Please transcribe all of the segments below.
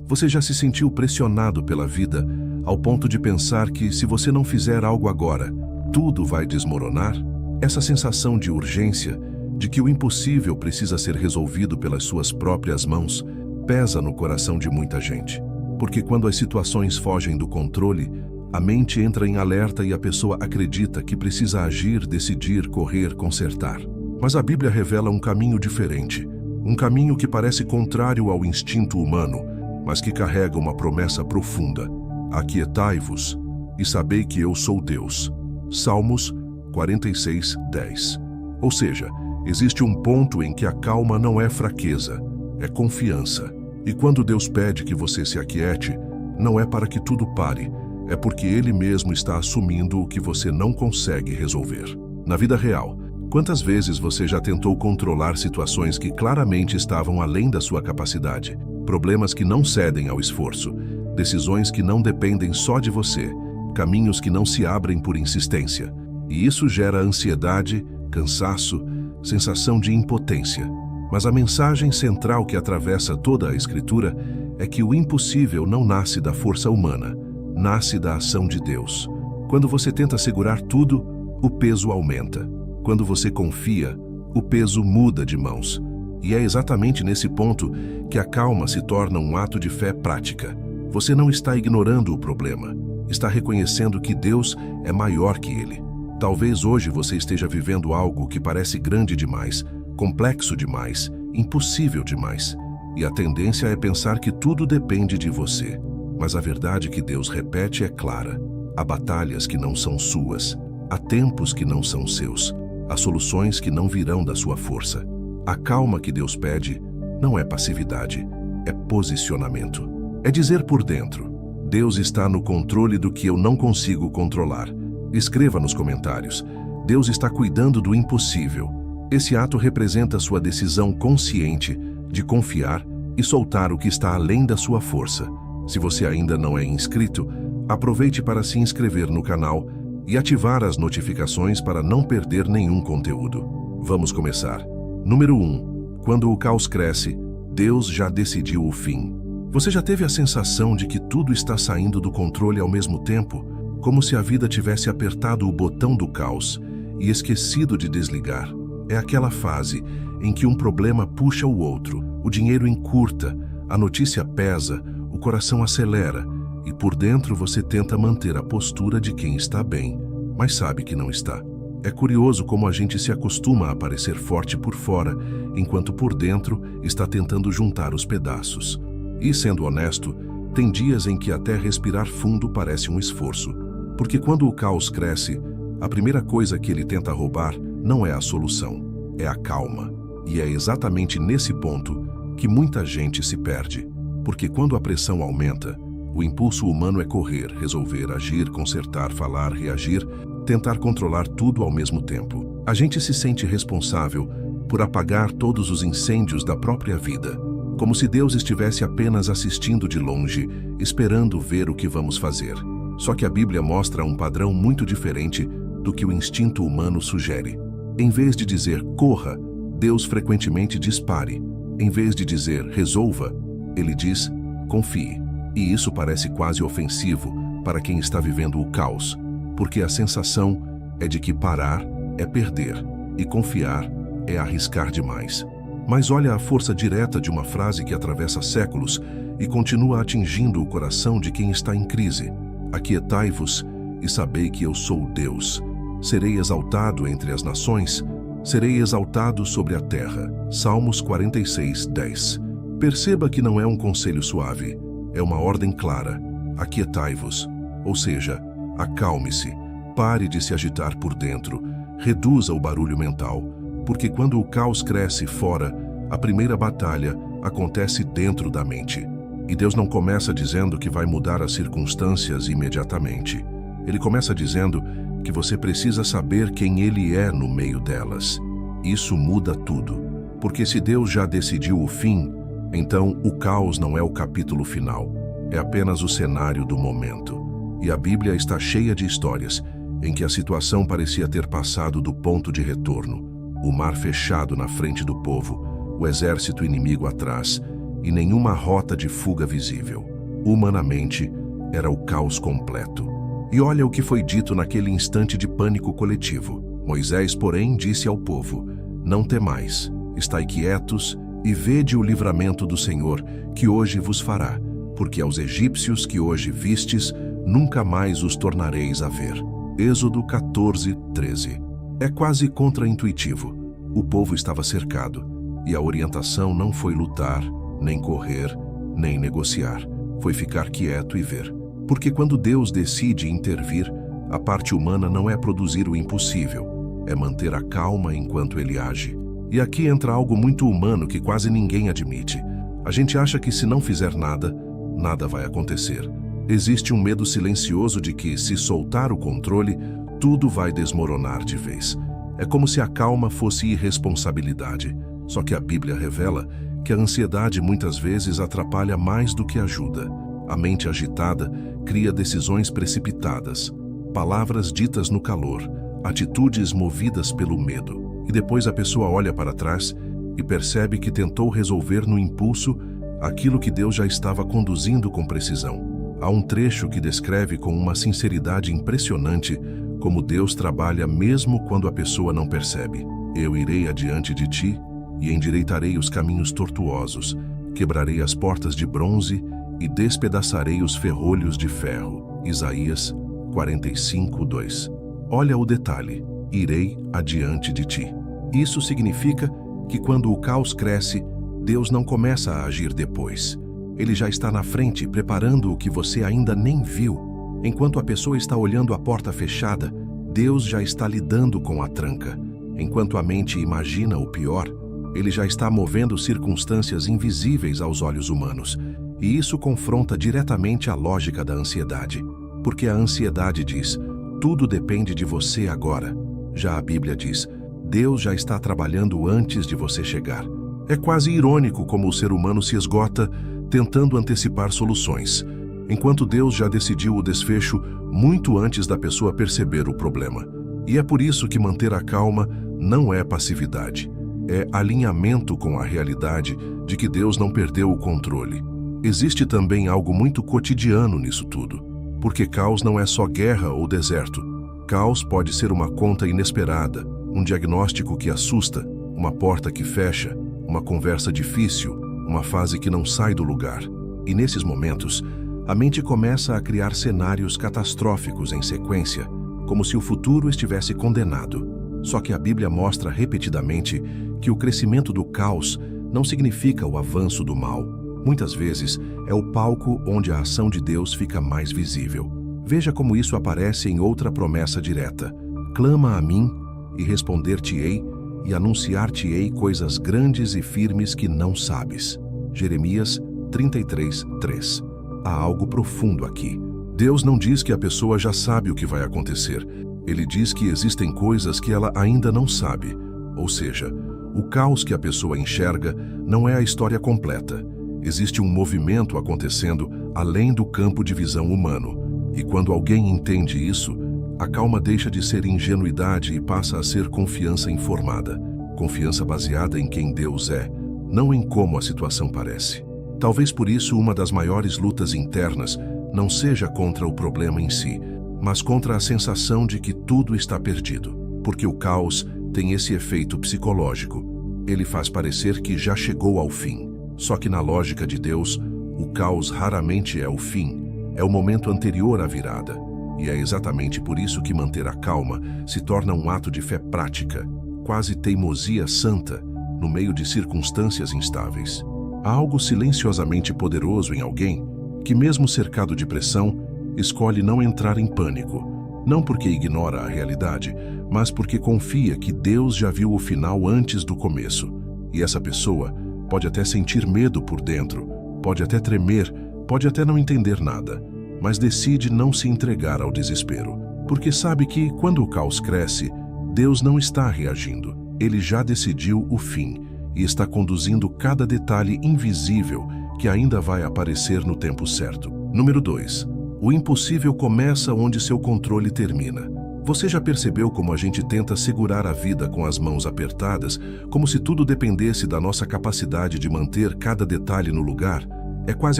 Você já se sentiu pressionado pela vida ao ponto de pensar que, se você não fizer algo agora, tudo vai desmoronar? Essa sensação de urgência, de que o impossível precisa ser resolvido pelas suas próprias mãos, pesa no coração de muita gente. Porque quando as situações fogem do controle, a mente entra em alerta e a pessoa acredita que precisa agir, decidir, correr, consertar. Mas a Bíblia revela um caminho diferente, um caminho que parece contrário ao instinto humano, mas que carrega uma promessa profunda. Aquietai-vos e sabei que eu sou Deus. Salmos 46:10. Ou seja, existe um ponto em que a calma não é fraqueza, é confiança. E quando Deus pede que você se aquiete, não é para que tudo pare, é porque Ele mesmo está assumindo o que você não consegue resolver. Na vida real, quantas vezes você já tentou controlar situações que claramente estavam além da sua capacidade? Problemas que não cedem ao esforço, decisões que não dependem só de você, caminhos que não se abrem por insistência. E isso gera ansiedade, cansaço, sensação de impotência. Mas a mensagem central que atravessa toda a Escritura é que o impossível não nasce da força humana, nasce da ação de Deus. Quando você tenta segurar tudo, o peso aumenta. Quando você confia, o peso muda de mãos. E é exatamente nesse ponto que a calma se torna um ato de fé prática. Você não está ignorando o problema, está reconhecendo que Deus é maior que ele. Talvez hoje você esteja vivendo algo que parece grande demais, complexo demais, impossível demais. E a tendência é pensar que tudo depende de você. Mas a verdade que Deus repete é clara. Há batalhas que não são suas, há tempos que não são seus, há soluções que não virão da sua força. A calma que Deus pede não é passividade, é posicionamento. É dizer por dentro: Deus está no controle do que eu não consigo controlar. Escreva nos comentários: Deus está cuidando do impossível. Esse ato representa sua decisão consciente de confiar e soltar o que está além da sua força. Se você ainda não é inscrito, aproveite para se inscrever no canal e ativar as notificações para não perder nenhum conteúdo. Vamos começar. Número 1. Quando o caos cresce, Deus já decidiu o fim. Você já teve a sensação de que tudo está saindo do controle ao mesmo tempo, como se a vida tivesse apertado o botão do caos e esquecido de desligar? É aquela fase em que um problema puxa o outro, o dinheiro encurta, a notícia pesa, o coração acelera e por dentro você tenta manter a postura de quem está bem, mas sabe que não está. É curioso como a gente se acostuma a parecer forte por fora, enquanto por dentro está tentando juntar os pedaços. E, sendo honesto, tem dias em que até respirar fundo parece um esforço. Porque quando o caos cresce, a primeira coisa que ele tenta roubar não é a solução, é a calma. E é exatamente nesse ponto que muita gente se perde. Porque quando a pressão aumenta, o impulso humano é correr, resolver, agir, consertar, falar, reagir, tentar controlar tudo ao mesmo tempo. A gente se sente responsável por apagar todos os incêndios da própria vida, como se Deus estivesse apenas assistindo de longe, esperando ver o que vamos fazer. Só que a Bíblia mostra um padrão muito diferente do que o instinto humano sugere. Em vez de dizer corra, Deus frequentemente diz pare. Em vez de dizer resolva, Ele diz confie. E isso parece quase ofensivo para quem está vivendo o caos, porque a sensação é de que parar é perder e confiar é arriscar demais. Mas olha a força direta de uma frase que atravessa séculos e continua atingindo o coração de quem está em crise. Aquietai-vos e sabei que eu sou Deus. Serei exaltado entre as nações, serei exaltado sobre a terra. Salmos 46:10. Perceba que não é um conselho suave, é uma ordem clara. Aquietai-vos, ou seja, acalme-se, pare de se agitar por dentro, reduza o barulho mental, porque quando o caos cresce fora, a primeira batalha acontece dentro da mente. E Deus não começa dizendo que vai mudar as circunstâncias imediatamente. Ele começa dizendo que você precisa saber quem Ele é no meio delas. Isso muda tudo, porque se Deus já decidiu o fim, então o caos não é o capítulo final, é apenas o cenário do momento. E a Bíblia está cheia de histórias em que a situação parecia ter passado do ponto de retorno. O mar fechado na frente do povo, o exército inimigo atrás, e nenhuma rota de fuga visível. Humanamente, era o caos completo. E olha o que foi dito naquele instante de pânico coletivo. Moisés, porém, disse ao povo: Não temais, estai quietos e vede o livramento do Senhor, que hoje vos fará, porque aos egípcios que hoje vistes, nunca mais os tornareis a ver. Êxodo 14:13. É quase contraintuitivo. O povo estava cercado, e a orientação não foi lutar, nem correr, nem negociar. Foi ficar quieto e ver. Porque quando Deus decide intervir, a parte humana não é produzir o impossível, é manter a calma enquanto Ele age. E aqui entra algo muito humano que quase ninguém admite. A gente acha que se não fizer nada, nada vai acontecer. Existe um medo silencioso de que, se soltar o controle, tudo vai desmoronar de vez. É como se a calma fosse irresponsabilidade. Só que a Bíblia revela que a ansiedade muitas vezes atrapalha mais do que ajuda. A mente agitada cria decisões precipitadas, palavras ditas no calor, atitudes movidas pelo medo. E depois a pessoa olha para trás e percebe que tentou resolver no impulso aquilo que Deus já estava conduzindo com precisão. Há um trecho que descreve com uma sinceridade impressionante como Deus trabalha mesmo quando a pessoa não percebe. Eu irei adiante de ti e endireitarei os caminhos tortuosos, quebrarei as portas de bronze e despedaçarei os ferrolhos de ferro. Isaías 45:2. Olha o detalhe: irei adiante de ti. Isso significa que quando o caos cresce, Deus não começa a agir depois. Ele já está na frente, preparando o que você ainda nem viu. Enquanto a pessoa está olhando a porta fechada, Deus já está lidando com a tranca. Enquanto a mente imagina o pior, Ele já está movendo circunstâncias invisíveis aos olhos humanos. E isso confronta diretamente a lógica da ansiedade. Porque a ansiedade diz: tudo depende de você agora. Já a Bíblia diz: Deus já está trabalhando antes de você chegar. É quase irônico como o ser humano se esgota tentando antecipar soluções, enquanto Deus já decidiu o desfecho muito antes da pessoa perceber o problema. E é por isso que manter a calma não é passividade, é alinhamento com a realidade de que Deus não perdeu o controle. Existe também algo muito cotidiano nisso tudo, porque caos não é só guerra ou deserto. Caos pode ser uma conta inesperada, um diagnóstico que assusta, uma porta que fecha, uma conversa difícil, uma fase que não sai do lugar. E nesses momentos, a mente começa a criar cenários catastróficos em sequência, como se o futuro estivesse condenado. Só que a Bíblia mostra repetidamente que o crescimento do caos não significa o avanço do mal. Muitas vezes é o palco onde a ação de Deus fica mais visível. Veja como isso aparece em outra promessa direta: clama a mim e responder-te-ei e anunciar-te-ei coisas grandes e firmes que não sabes. Jeremias 33:3. Há algo profundo aqui. Deus não diz que a pessoa já sabe o que vai acontecer. Ele diz que existem coisas que ela ainda não sabe. Ou seja, o caos que a pessoa enxerga não é a história completa. Existe um movimento acontecendo além do campo de visão humano. E quando alguém entende isso, a calma deixa de ser ingenuidade e passa a ser confiança informada. Confiança baseada em quem Deus é, não em como a situação parece. Talvez por isso uma das maiores lutas internas não seja contra o problema em si, mas contra a sensação de que tudo está perdido. Porque o caos tem esse efeito psicológico. Ele faz parecer que já chegou ao fim. Só que na lógica de Deus, o caos raramente é o fim, é o momento anterior à virada. E é exatamente por isso que manter a calma se torna um ato de fé prática, quase teimosia santa, no meio de circunstâncias instáveis. Há algo silenciosamente poderoso em alguém que, mesmo cercado de pressão, escolhe não entrar em pânico, não porque ignora a realidade, mas porque confia que Deus já viu o final antes do começo. E essa pessoa pode até sentir medo por dentro, pode até tremer, pode até não entender nada, mas decide não se entregar ao desespero, porque sabe que, quando o caos cresce, Deus não está reagindo. Ele já decidiu o fim e está conduzindo cada detalhe invisível que ainda vai aparecer no tempo certo. Número 2. O impossível começa onde seu controle termina. Você já percebeu como a gente tenta segurar a vida com as mãos apertadas, como se tudo dependesse da nossa capacidade de manter cada detalhe no lugar? É quase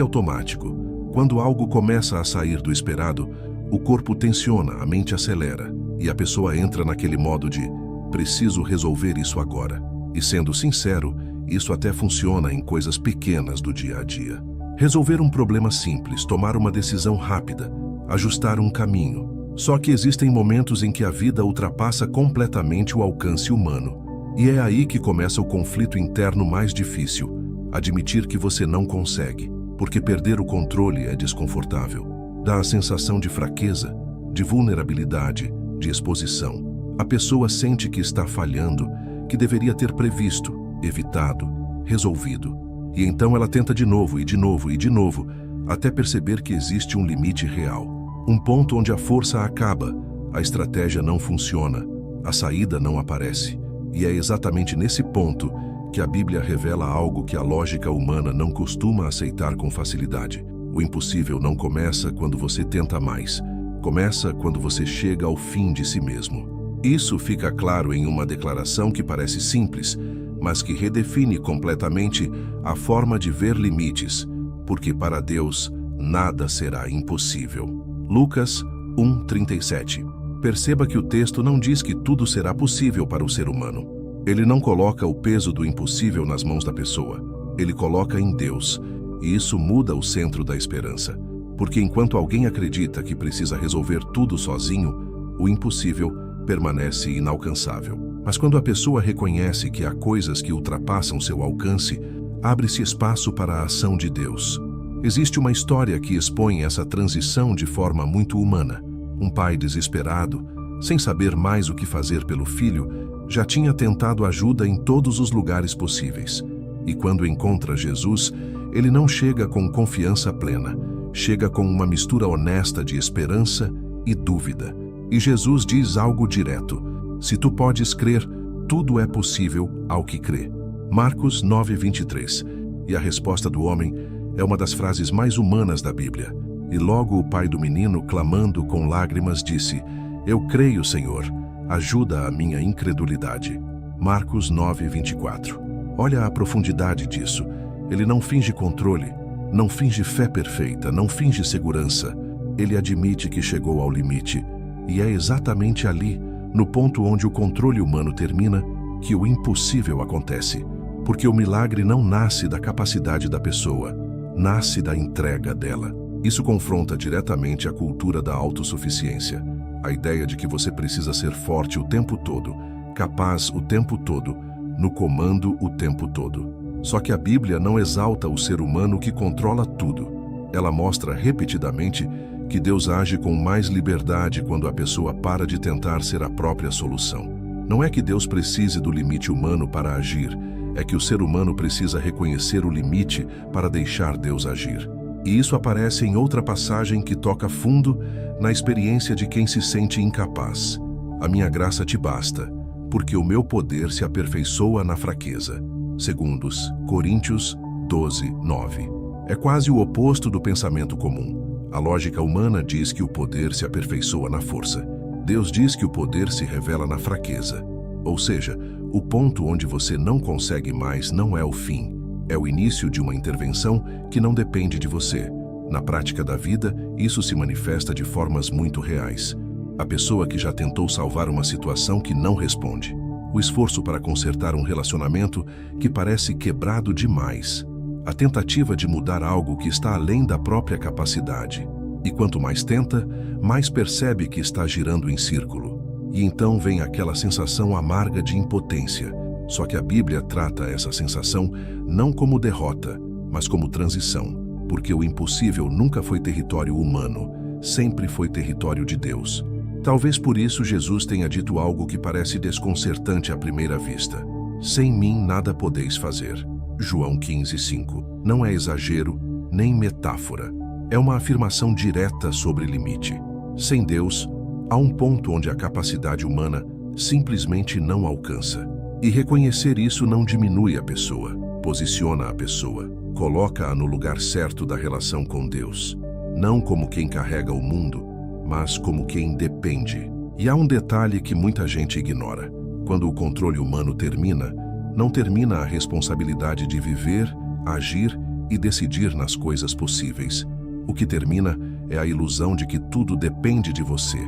automático. Quando algo começa a sair do esperado, o corpo tensiona, a mente acelera, e a pessoa entra naquele modo de preciso resolver isso agora. E sendo sincero, isso até funciona em coisas pequenas do dia a dia. Resolver um problema simples, tomar uma decisão rápida, ajustar um caminho. Só que existem momentos em que a vida ultrapassa completamente o alcance humano. E é aí que começa o conflito interno mais difícil. Admitir que você não consegue, porque perder o controle é desconfortável. Dá a sensação de fraqueza, de vulnerabilidade, de exposição. A pessoa sente que está falhando, que deveria ter previsto, evitado, resolvido. E então ela tenta de novo e de novo e de novo, até perceber que existe um limite real. Um ponto onde a força acaba, a estratégia não funciona, a saída não aparece. E é exatamente nesse ponto que a Bíblia revela algo que a lógica humana não costuma aceitar com facilidade. O impossível não começa quando você tenta mais. Começa quando você chega ao fim de si mesmo. Isso fica claro em uma declaração que parece simples, mas que redefine completamente a forma de ver limites, porque para Deus nada será impossível. Lucas 1:37. Perceba que o texto não diz que tudo será possível para o ser humano. Ele não coloca o peso do impossível nas mãos da pessoa. Ele coloca em Deus, e isso muda o centro da esperança. Porque enquanto alguém acredita que precisa resolver tudo sozinho, o impossível permanece inalcançável. Mas quando a pessoa reconhece que há coisas que ultrapassam seu alcance, abre-se espaço para a ação de Deus. Existe uma história que expõe essa transição de forma muito humana. Um pai desesperado, sem saber mais o que fazer pelo filho, já tinha tentado ajuda em todos os lugares possíveis. E quando encontra Jesus, ele não chega com confiança plena, chega com uma mistura honesta de esperança e dúvida. E Jesus diz algo direto: se tu podes crer, tudo é possível ao que crê. Marcos 9:23. E a resposta do homem é uma das frases mais humanas da Bíblia. E logo o pai do menino, clamando com lágrimas, disse: eu creio, Senhor, ajuda a minha incredulidade. Marcos 9:24. Olha a profundidade disso. Ele não finge controle, não finge fé perfeita, não finge segurança. Ele admite que chegou ao limite. E é exatamente ali, no ponto onde o controle humano termina, que o impossível acontece. Porque o milagre não nasce da capacidade da pessoa, nasce da entrega dela. Isso confronta diretamente a cultura da autossuficiência. A ideia de que você precisa ser forte o tempo todo, capaz o tempo todo, no comando o tempo todo. Só que a Bíblia não exalta o ser humano que controla tudo. Ela mostra repetidamente que Deus age com mais liberdade quando a pessoa para de tentar ser a própria solução. Não é que Deus precise do limite humano para agir, é que o ser humano precisa reconhecer o limite para deixar Deus agir. E isso aparece em outra passagem que toca fundo na experiência de quem se sente incapaz. A minha graça te basta, porque o meu poder se aperfeiçoa na fraqueza. 2 Coríntios 12:9. É quase o oposto do pensamento comum. A lógica humana diz que o poder se aperfeiçoa na força. Deus diz que o poder se revela na fraqueza. Ou seja, o ponto onde você não consegue mais não é o fim, é o início de uma intervenção que não depende de você. Na prática da vida, isso se manifesta de formas muito reais. A pessoa que já tentou salvar uma situação que não responde. O esforço para consertar um relacionamento que parece quebrado demais. A tentativa de mudar algo que está além da própria capacidade. E quanto mais tenta, mais percebe que está girando em círculo. E então vem aquela sensação amarga de impotência. Só que a Bíblia trata essa sensação não como derrota, mas como transição. Porque o impossível nunca foi território humano, sempre foi território de Deus. Talvez por isso Jesus tenha dito algo que parece desconcertante à primeira vista. Sem mim nada podeis fazer. João 15:5. Não é exagero, nem metáfora. É uma afirmação direta sobre limite. Sem Deus, há um ponto onde a capacidade humana simplesmente não alcança. E reconhecer isso não diminui a pessoa, posiciona a pessoa, coloca-a no lugar certo da relação com Deus. Não como quem carrega o mundo, mas como quem depende. E há um detalhe que muita gente ignora. Quando o controle humano termina, não termina a responsabilidade de viver, agir e decidir nas coisas possíveis. O que termina é a ilusão de que tudo depende de você.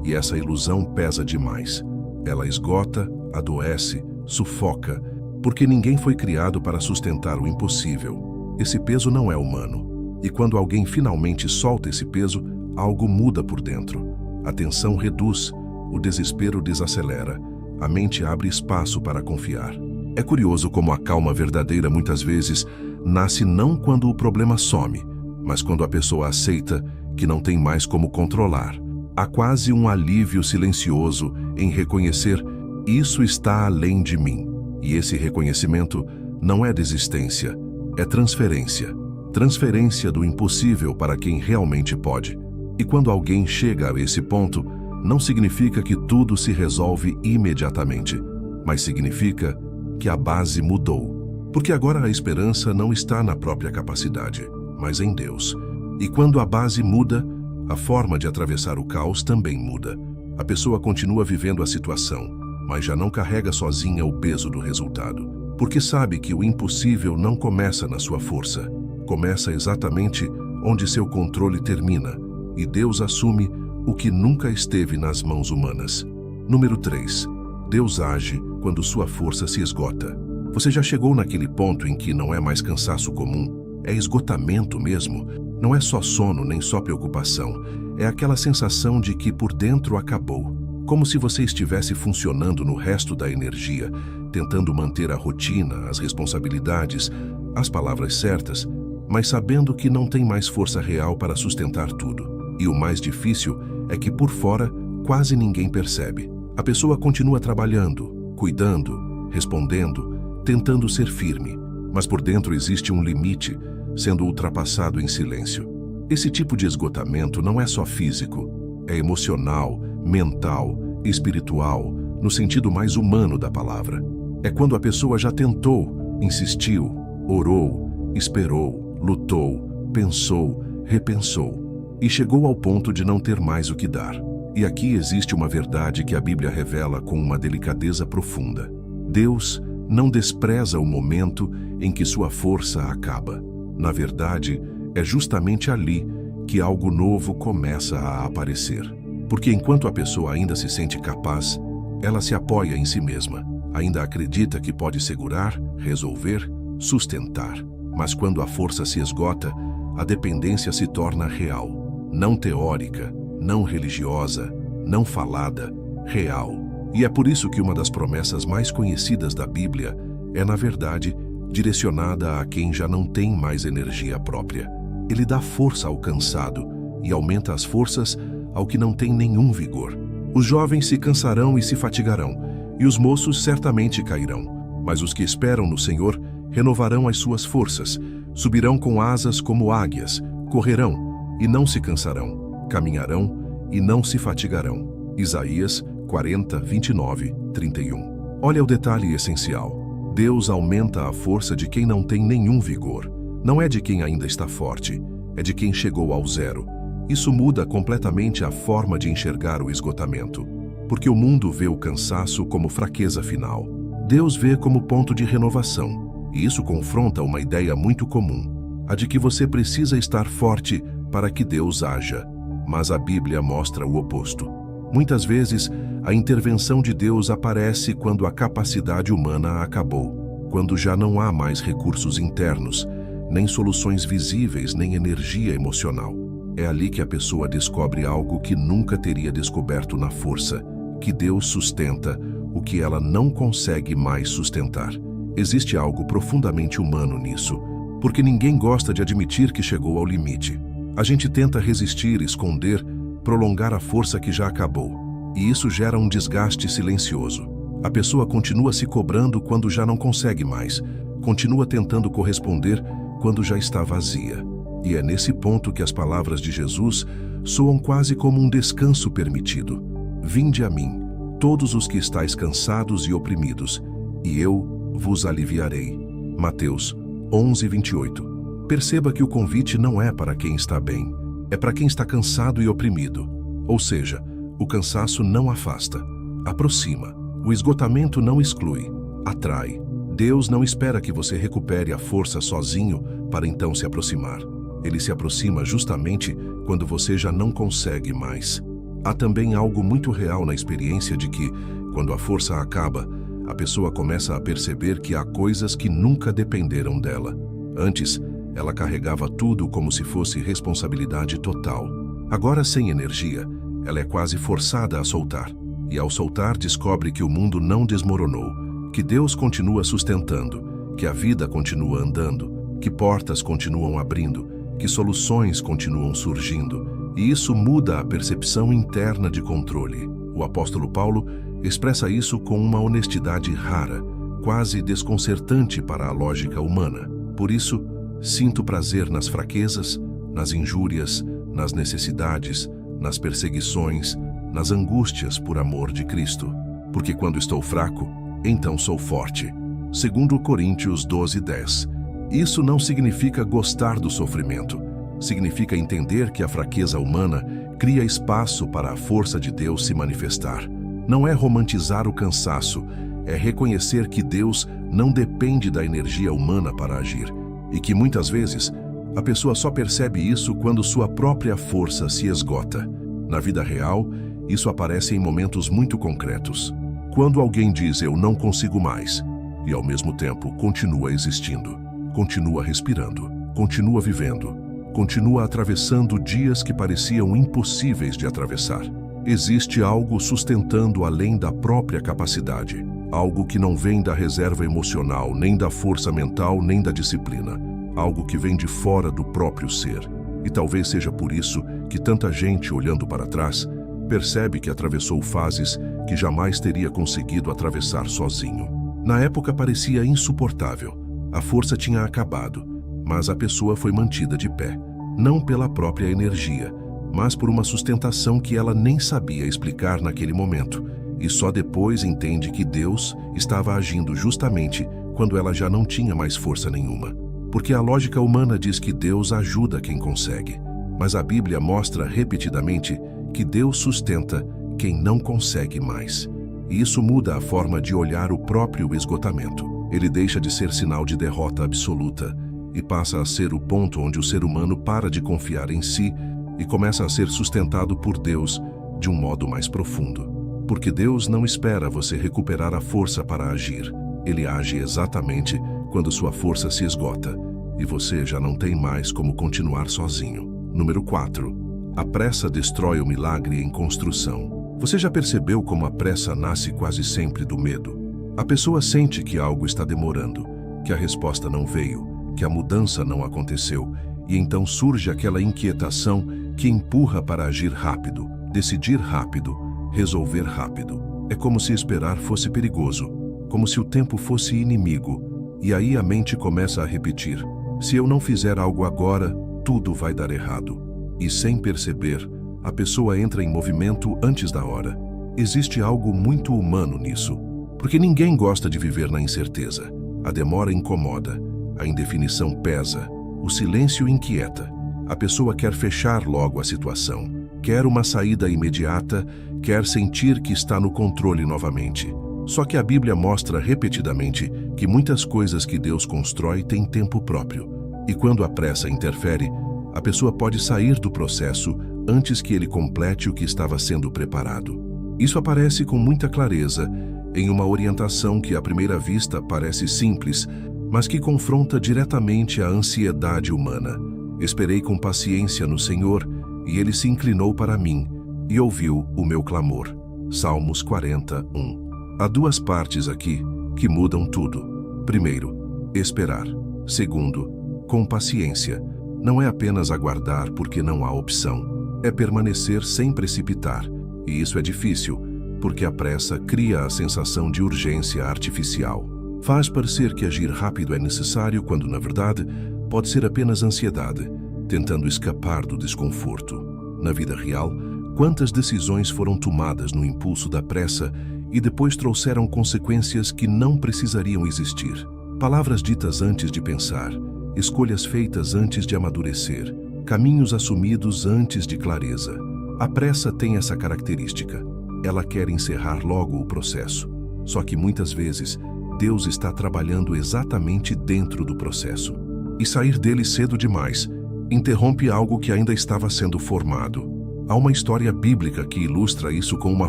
E essa ilusão pesa demais. Ela esgota, adoece, sufoca, porque ninguém foi criado para sustentar o impossível. Esse peso não é humano. E quando alguém finalmente solta esse peso, algo muda por dentro. A tensão reduz, o desespero desacelera, a mente abre espaço para confiar. É curioso como a calma verdadeira muitas vezes nasce não quando o problema some, mas quando a pessoa aceita que não tem mais como controlar. Há quase um alívio silencioso em reconhecer: isso está além de mim. E esse reconhecimento não é desistência, é transferência. Transferência do impossível para quem realmente pode. E quando alguém chega a esse ponto, não significa que tudo se resolve imediatamente, mas significa que a base mudou. Porque agora a esperança não está na própria capacidade, mas em Deus. E quando a base muda, a forma de atravessar o caos também muda. A pessoa continua vivendo a situação, mas já não carrega sozinha o peso do resultado. Porque sabe que o impossível não começa na sua força. Começa exatamente onde seu controle termina, e Deus assume o que nunca esteve nas mãos humanas. Número 3. Deus age quando sua força se esgota. Você já chegou naquele ponto em que não é mais cansaço comum, é esgotamento mesmo. Não é só sono nem só preocupação, é aquela sensação de que por dentro acabou. Como se você estivesse funcionando no resto da energia, tentando manter a rotina, as responsabilidades, as palavras certas, mas sabendo que não tem mais força real para sustentar tudo. E o mais difícil é que por fora quase ninguém percebe. A pessoa continua trabalhando, cuidando, respondendo, tentando ser firme, mas por dentro existe um limite, sendo ultrapassado em silêncio. Esse tipo de esgotamento não é só físico, é emocional, mental, espiritual, no sentido mais humano da palavra. É quando a pessoa já tentou, insistiu, orou, esperou, lutou, pensou, repensou e chegou ao ponto de não ter mais o que dar. E aqui existe uma verdade que a Bíblia revela com uma delicadeza profunda. Deus não despreza o momento em que sua força acaba. Na verdade, é justamente ali que algo novo começa a aparecer. Porque enquanto a pessoa ainda se sente capaz, ela se apoia em si mesma, ainda acredita que pode segurar, resolver, sustentar. Mas quando a força se esgota, a dependência se torna real, não teórica, não religiosa, não falada, real. E é por isso que uma das promessas mais conhecidas da Bíblia é, na verdade, direcionada a quem já não tem mais energia própria. Ele dá força ao cansado e aumenta as forças ao que não tem nenhum vigor. Os jovens se cansarão e se fatigarão, e os moços certamente cairão. Mas os que esperam no Senhor renovarão as suas forças, subirão com asas como águias, correrão e não se cansarão, caminharão e não se fatigarão. Isaías 40, 29, 31. Olha o detalhe essencial. Deus aumenta a força de quem não tem nenhum vigor. Não é de quem ainda está forte, é de quem chegou ao zero. Isso muda completamente a forma de enxergar o esgotamento, porque o mundo vê o cansaço como fraqueza final. Deus vê como ponto de renovação, e isso confronta uma ideia muito comum, a de que você precisa estar forte para que Deus haja. Mas a Bíblia mostra o oposto. Muitas vezes, a intervenção de Deus aparece quando a capacidade humana acabou, quando já não há mais recursos internos, nem soluções visíveis, nem energia emocional. É ali que a pessoa descobre algo que nunca teria descoberto na força, que Deus sustenta o que ela não consegue mais sustentar. Existe algo profundamente humano nisso, porque ninguém gosta de admitir que chegou ao limite. A gente tenta resistir, esconder, prolongar a força que já acabou, e isso gera um desgaste silencioso. A pessoa continua se cobrando quando já não consegue mais, continua tentando corresponder quando já está vazia. E é nesse ponto que as palavras de Jesus soam quase como um descanso permitido. Vinde a mim, todos os que estáis cansados e oprimidos, e eu vos aliviarei. Mateus 11, 28. Perceba que o convite não é para quem está bem, é para quem está cansado e oprimido. Ou seja, O cansaço não afasta, aproxima. O esgotamento não exclui, atrai. Deus não espera que você recupere a força sozinho para então se aproximar. Ele se aproxima justamente quando você já não consegue mais. Há também algo muito real na experiência de que, quando a força acaba, a pessoa começa a perceber que há coisas que nunca dependeram dela. Antes, ela carregava tudo como se fosse responsabilidade total. Agora, sem energia, ela é quase forçada a soltar. E ao soltar, descobre que o mundo não desmoronou, que Deus continua sustentando, que a vida continua andando, que portas continuam abrindo, que soluções continuam surgindo. E isso muda a percepção interna de controle. O apóstolo Paulo expressa isso com uma honestidade rara, quase desconcertante para a lógica humana. Por isso, sinto prazer nas fraquezas, nas injúrias, nas necessidades, nas perseguições, nas angústias por amor de Cristo. Porque quando estou fraco, então sou forte. 2 Coríntios 12:10. Isso não significa gostar do sofrimento. Significa entender que a fraqueza humana cria espaço para a força de Deus se manifestar. Não é romantizar o cansaço, é reconhecer que Deus não depende da energia humana para agir. E que muitas vezes, a pessoa só percebe isso quando sua própria força se esgota. Na vida real, isso aparece em momentos muito concretos. Quando alguém diz "eu não consigo mais", e ao mesmo tempo continua existindo, continua respirando, continua vivendo, continua atravessando dias que pareciam impossíveis de atravessar. Existe algo sustentando além da própria capacidade, algo que não vem da reserva emocional, nem da força mental, nem da disciplina, algo que vem de fora do próprio ser. E talvez seja por isso que tanta gente, olhando para trás, percebe que atravessou fases que jamais teria conseguido atravessar sozinho. Na época parecia insuportável, a força tinha acabado, mas a pessoa foi mantida de pé, não pela própria energia, mas por uma sustentação que ela nem sabia explicar naquele momento, e só depois entende que Deus estava agindo justamente quando ela já não tinha mais força nenhuma. Porque a lógica humana diz que Deus ajuda quem consegue, mas a Bíblia mostra repetidamente que Deus sustenta quem não consegue mais. E isso muda a forma de olhar o próprio esgotamento. Ele deixa de ser sinal de derrota absoluta e passa a ser o ponto onde o ser humano para de confiar em si e começa a ser sustentado por Deus de um modo mais profundo. Porque Deus não espera você recuperar a força para agir. Ele age exatamente quando sua força se esgota e você já não tem mais como continuar sozinho. Número 4. A pressa destrói o milagre em construção. Você já percebeu como a pressa nasce quase sempre do medo? A pessoa sente que algo está demorando, que a resposta não veio, que a mudança não aconteceu, e então surge aquela inquietação que empurra para agir rápido, decidir rápido, resolver rápido. É como se esperar fosse perigoso, como se o tempo fosse inimigo, e aí a mente começa a repetir: se eu não fizer algo agora, tudo vai dar errado. E sem perceber, a pessoa entra em movimento antes da hora. Existe algo muito humano nisso, porque ninguém gosta de viver na incerteza. A demora incomoda, a indefinição pesa, o silêncio inquieta. A pessoa quer fechar logo a situação, quer uma saída imediata, quer sentir que está no controle novamente. Só que a Bíblia mostra repetidamente que muitas coisas que Deus constrói têm tempo próprio. E quando a pressa interfere, a pessoa pode sair do processo antes que ele complete o que estava sendo preparado. Isso aparece com muita clareza em uma orientação que à primeira vista parece simples, mas que confronta diretamente a ansiedade humana. Esperei com paciência no Senhor, e Ele se inclinou para mim e ouviu o meu clamor. Salmos 40:1. Há duas partes aqui que mudam tudo. Primeiro, esperar. Segundo, com paciência. Não é apenas aguardar porque não há opção. É permanecer sem precipitar. E isso é difícil, porque a pressa cria a sensação de urgência artificial. Faz parecer que agir rápido é necessário quando, na verdade, pode ser apenas ansiedade, tentando escapar do desconforto. Na vida real, quantas decisões foram tomadas no impulso da pressa e depois trouxeram consequências que não precisariam existir? Palavras ditas antes de pensar, escolhas feitas antes de amadurecer, caminhos assumidos antes de clareza. A pressa tem essa característica. Ela quer encerrar logo o processo. Só que muitas vezes, Deus está trabalhando exatamente dentro do processo. E sair dele cedo demais interrompe algo que ainda estava sendo formado. Há uma história bíblica que ilustra isso com uma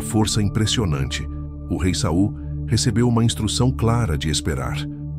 força impressionante. O rei Saul recebeu uma instrução clara de esperar.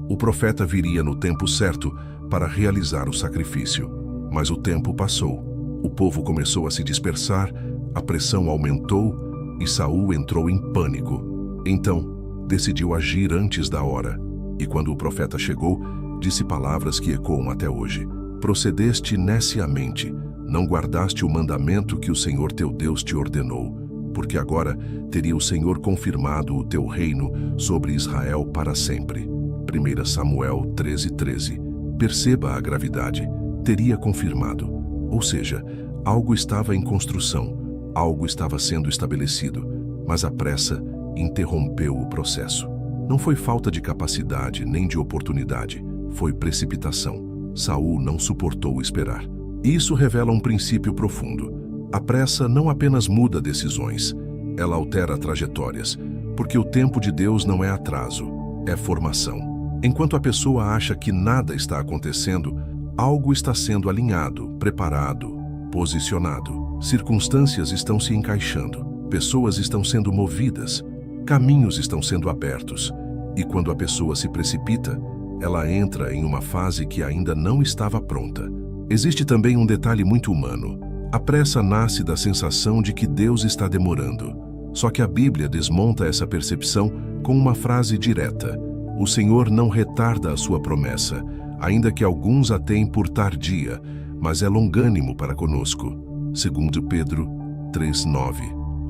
O profeta viria no tempo certo para realizar o sacrifício. Mas o tempo passou. O povo começou a se dispersar, a pressão aumentou e Saul entrou em pânico. Então, decidiu agir antes da hora. E quando o profeta chegou, disse palavras que ecoam até hoje. Procedeste neciamente, não guardaste o mandamento que o Senhor teu Deus te ordenou, porque agora teria o Senhor confirmado o teu reino sobre Israel para sempre. 1 Samuel 13:13. Perceba a gravidade. Teria confirmado. Ou seja, algo estava em construção, algo estava sendo estabelecido, mas a pressa interrompeu o processo. Não foi falta de capacidade nem de oportunidade, foi precipitação. Saul não suportou esperar. Isso revela um princípio profundo. A pressa não apenas muda decisões, ela altera trajetórias, porque o tempo de Deus não é atraso, é formação. Enquanto a pessoa acha que nada está acontecendo, algo está sendo alinhado, preparado, posicionado. Circunstâncias estão se encaixando, pessoas estão sendo movidas, caminhos estão sendo abertos. E quando a pessoa se precipita, ela entra em uma fase que ainda não estava pronta. Existe também um detalhe muito humano. A pressa nasce da sensação de que Deus está demorando. Só que a Bíblia desmonta essa percepção com uma frase direta. O Senhor não retarda a sua promessa, ainda que alguns a tenham por tardia, mas é longânimo para conosco. 2 Pedro 3:9.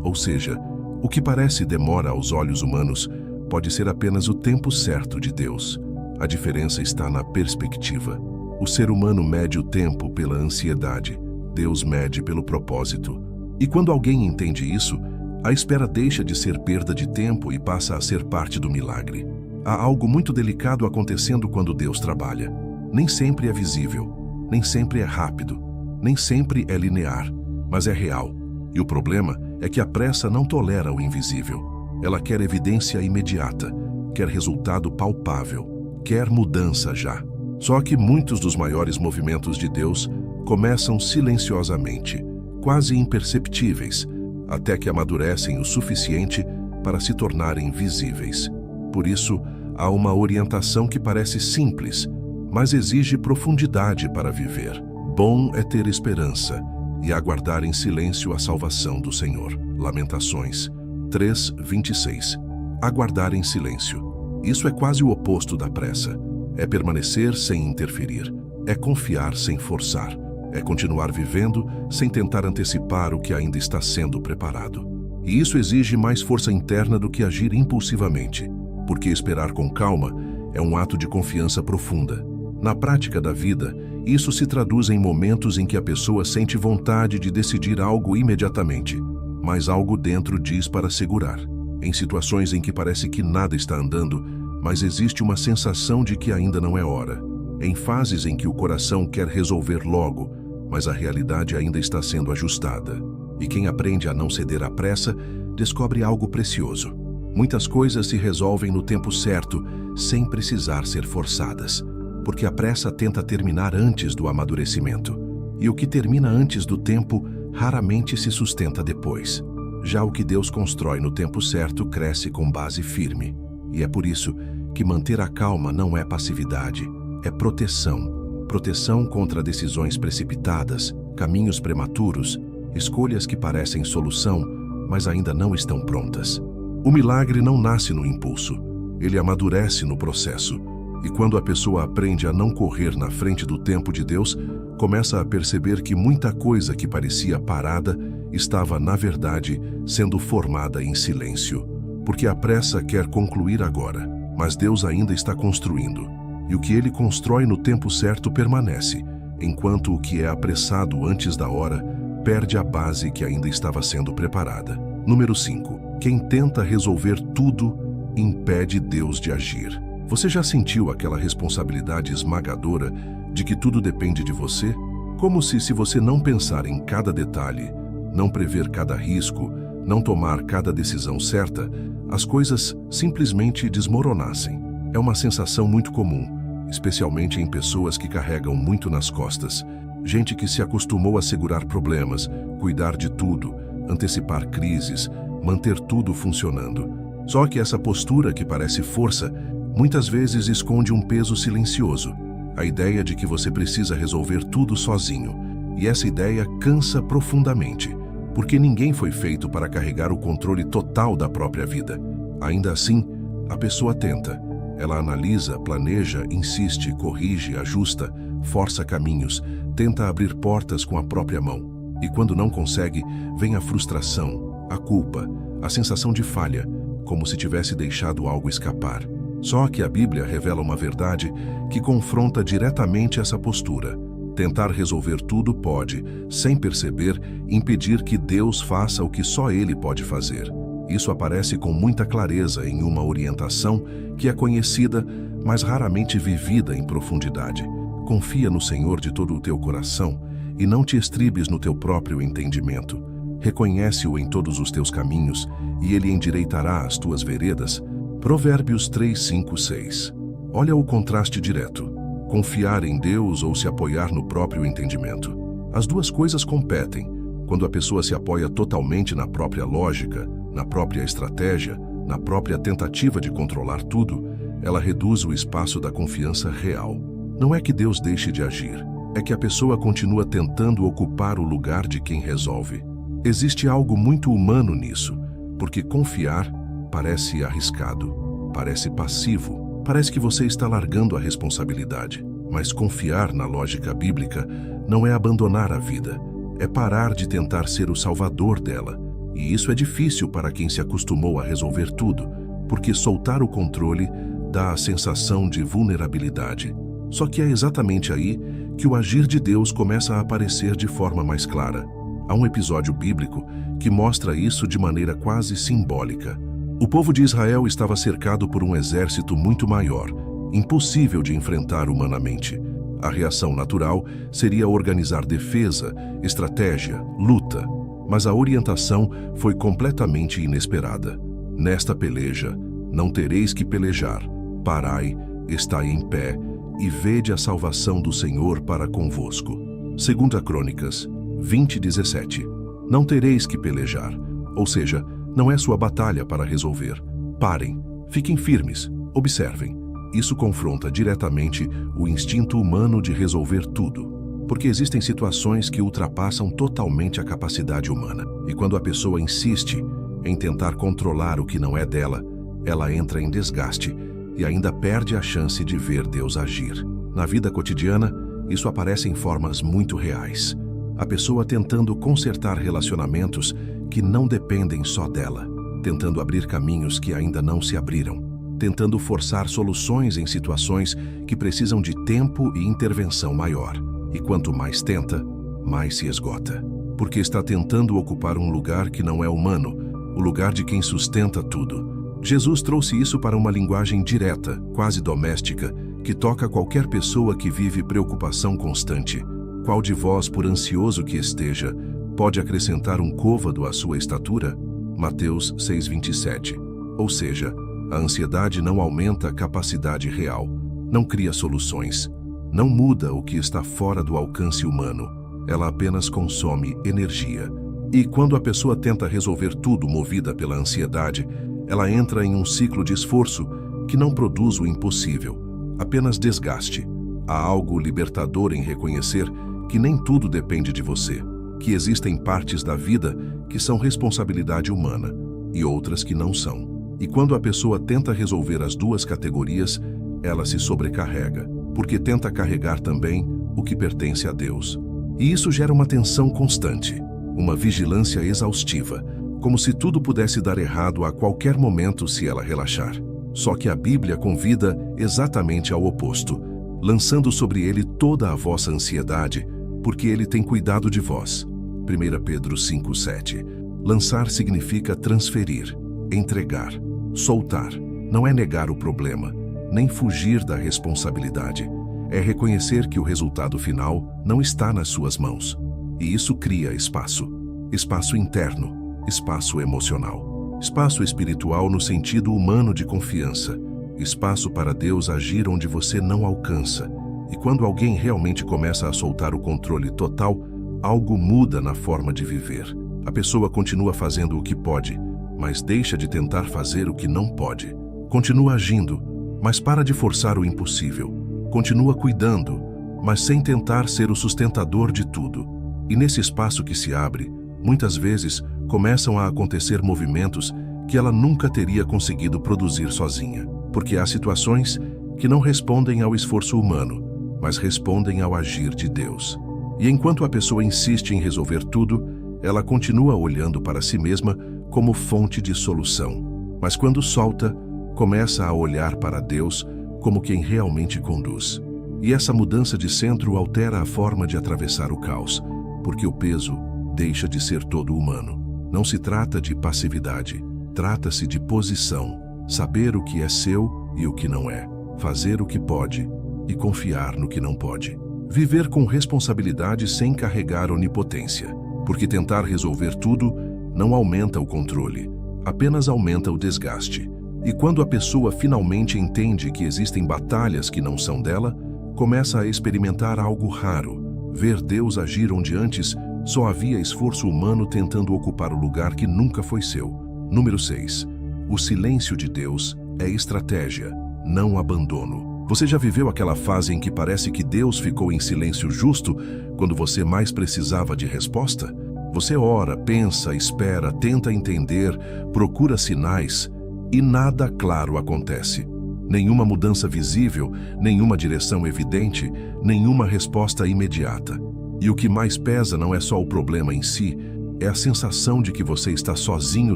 Ou seja, o que parece demora aos olhos humanos pode ser apenas o tempo certo de Deus. A diferença está na perspectiva. O ser humano mede o tempo pela ansiedade, Deus mede pelo propósito. E quando alguém entende isso, a espera deixa de ser perda de tempo e passa a ser parte do milagre. Há algo muito delicado acontecendo quando Deus trabalha. Nem sempre é visível, nem sempre é rápido, nem sempre é linear, mas é real. E o problema é que a pressa não tolera o invisível. Ela quer evidência imediata, quer resultado palpável, quer mudança já. Só que muitos dos maiores movimentos de Deus começam silenciosamente, quase imperceptíveis, até que amadurecem o suficiente para se tornarem visíveis. Por isso, há uma orientação que parece simples, mas exige profundidade para viver. Bom é ter esperança e aguardar em silêncio a salvação do Senhor. Lamentações 3:26. Aguardar em silêncio. Isso é quase o oposto da pressa. É permanecer sem interferir. É confiar sem forçar. É continuar vivendo sem tentar antecipar o que ainda está sendo preparado. E isso exige mais força interna do que agir impulsivamente, porque esperar com calma é um ato de confiança profunda. Na prática da vida, isso se traduz em momentos em que a pessoa sente vontade de decidir algo imediatamente, mas algo dentro diz para segurar. Em situações em que parece que nada está andando, mas existe uma sensação de que ainda não é hora. Em fases em que o coração quer resolver logo, mas a realidade ainda está sendo ajustada. E quem aprende a não ceder à pressa, descobre algo precioso. Muitas coisas se resolvem no tempo certo, sem precisar ser forçadas, porque a pressa tenta terminar antes do amadurecimento. E o que termina antes do tempo raramente se sustenta depois. Já o que Deus constrói no tempo certo cresce com base firme. E é por isso que manter a calma não é passividade, é proteção. Proteção contra decisões precipitadas, caminhos prematuros, escolhas que parecem solução, mas ainda não estão prontas. O milagre não nasce no impulso, ele amadurece no processo. E quando a pessoa aprende a não correr na frente do tempo de Deus, começa a perceber que muita coisa que parecia parada estava, na verdade, sendo formada em silêncio. Porque a pressa quer concluir agora, mas Deus ainda está construindo. E o que ele constrói no tempo certo permanece, enquanto o que é apressado antes da hora perde a base que ainda estava sendo preparada. Número 5. Quem tenta resolver tudo impede Deus de agir. Você já sentiu aquela responsabilidade esmagadora de que tudo depende de você? Como se você não pensar em cada detalhe, não prever cada risco, não tomar cada decisão certa, as coisas simplesmente desmoronassem. É uma sensação muito comum, especialmente em pessoas que carregam muito nas costas. Gente que se acostumou a segurar problemas, cuidar de tudo, antecipar crises, manter tudo funcionando. Só que essa postura que parece força, muitas vezes esconde um peso silencioso. A ideia de que você precisa resolver tudo sozinho. E essa ideia cansa profundamente, porque ninguém foi feito para carregar o controle total da própria vida. Ainda assim, a pessoa tenta. Ela analisa, planeja, insiste, corrige, ajusta, força caminhos, tenta abrir portas com a própria mão. E quando não consegue, vem a frustração, a culpa, a sensação de falha, como se tivesse deixado algo escapar. Só que a Bíblia revela uma verdade que confronta diretamente essa postura. Tentar resolver tudo pode, sem perceber, impedir que Deus faça o que só Ele pode fazer. Isso aparece com muita clareza em uma orientação que é conhecida, mas raramente vivida em profundidade. Confia no Senhor de todo o teu coração e não te estribes no teu próprio entendimento. Reconhece-o em todos os teus caminhos e Ele endireitará as tuas veredas. Provérbios 3, 5, 6. Olha o contraste direto. Confiar em Deus ou se apoiar no próprio entendimento. As duas coisas competem. Quando a pessoa se apoia totalmente na própria lógica, na própria estratégia, na própria tentativa de controlar tudo, ela reduz o espaço da confiança real. Não é que Deus deixe de agir, é que a pessoa continua tentando ocupar o lugar de quem resolve. Existe algo muito humano nisso, porque confiar parece arriscado, parece passivo, parece que você está largando a responsabilidade. Mas confiar na lógica bíblica não é abandonar a vida, é parar de tentar ser o salvador dela. E isso é difícil para quem se acostumou a resolver tudo, porque soltar o controle dá a sensação de vulnerabilidade. Só que é exatamente aí que o agir de Deus começa a aparecer de forma mais clara. Há um episódio bíblico que mostra isso de maneira quase simbólica. O povo de Israel estava cercado por um exército muito maior, impossível de enfrentar humanamente. A reação natural seria organizar defesa, estratégia, luta. Mas a orientação foi completamente inesperada. Nesta peleja, não tereis que pelejar. Parai, estai em pé, e vede a salvação do Senhor para convosco. 2 Crônicas 20:17. Não tereis que pelejar, ou seja, não é sua batalha para resolver. Parem, fiquem firmes, observem. Isso confronta diretamente o instinto humano de resolver tudo. Porque existem situações que ultrapassam totalmente a capacidade humana. E quando a pessoa insiste em tentar controlar o que não é dela, ela entra em desgaste e ainda perde a chance de ver Deus agir. Na vida cotidiana, isso aparece em formas muito reais. A pessoa tentando consertar relacionamentos que não dependem só dela, tentando abrir caminhos que ainda não se abriram, tentando forçar soluções em situações que precisam de tempo e intervenção maior. E quanto mais tenta, mais se esgota. Porque está tentando ocupar um lugar que não é humano, o lugar de quem sustenta tudo. Jesus trouxe isso para uma linguagem direta, quase doméstica, que toca qualquer pessoa que vive preocupação constante. Qual de vós, por ansioso que esteja, pode acrescentar um côvado à sua estatura? Mateus 6:27. Ou seja, a ansiedade não aumenta a capacidade real, não cria soluções, não muda o que está fora do alcance humano, ela apenas consome energia. E quando a pessoa tenta resolver tudo movida pela ansiedade, ela entra em um ciclo de esforço que não produz o impossível, apenas desgaste. Há algo libertador em reconhecer que nem tudo depende de você, que existem partes da vida que são responsabilidade humana e outras que não são. E quando a pessoa tenta resolver as duas categorias, ela se sobrecarrega, porque tenta carregar também o que pertence a Deus. E isso gera uma tensão constante, uma vigilância exaustiva, como se tudo pudesse dar errado a qualquer momento se ela relaxar. Só que a Bíblia convida exatamente ao oposto, lançando sobre ele toda a vossa ansiedade, porque ele tem cuidado de vós. 1 Pedro 5:7. Lançar significa transferir, entregar, soltar. Não é negar o problema, nem fugir da responsabilidade. É reconhecer que o resultado final não está nas suas mãos. E isso cria espaço. espaço interno, espaço emocional, espaço espiritual no sentido humano de confiança, espaço para Deus agir onde você não alcança. E quando alguém realmente começa a soltar o controle total, algo muda na forma de viver. A pessoa continua fazendo o que pode, mas deixa de tentar fazer o que não pode. Continua agindo, mas para de forçar o impossível. Continua cuidando, mas sem tentar ser o sustentador de tudo. E nesse espaço que se abre, muitas vezes começam a acontecer movimentos que ela nunca teria conseguido produzir sozinha. Porque há situações que não respondem ao esforço humano, mas respondem ao agir de Deus. E enquanto a pessoa insiste em resolver tudo, ela continua olhando para si mesma como fonte de solução. Mas quando solta, começa a olhar para Deus como quem realmente conduz. E essa mudança de centro altera a forma de atravessar o caos, porque o peso deixa de ser todo humano. Não se trata de passividade, trata-se de posição, saber o que é seu e o que não é, fazer o que pode e confiar no que não pode. Viver com responsabilidade sem carregar onipotência, porque tentar resolver tudo não aumenta o controle, apenas aumenta o desgaste. E quando a pessoa finalmente entende que existem batalhas que não são dela, começa a experimentar algo raro, ver Deus agir onde antes só havia esforço humano tentando ocupar o lugar que nunca foi seu. Número 6. O silêncio de Deus é estratégia, não abandono. Você já viveu aquela fase em que parece que Deus ficou em silêncio justo quando você mais precisava de resposta? Você ora, pensa, espera, tenta entender, procura sinais e nada claro acontece. Nenhuma mudança visível, nenhuma direção evidente, nenhuma resposta imediata. E o que mais pesa não é só o problema em si, é a sensação de que você está sozinho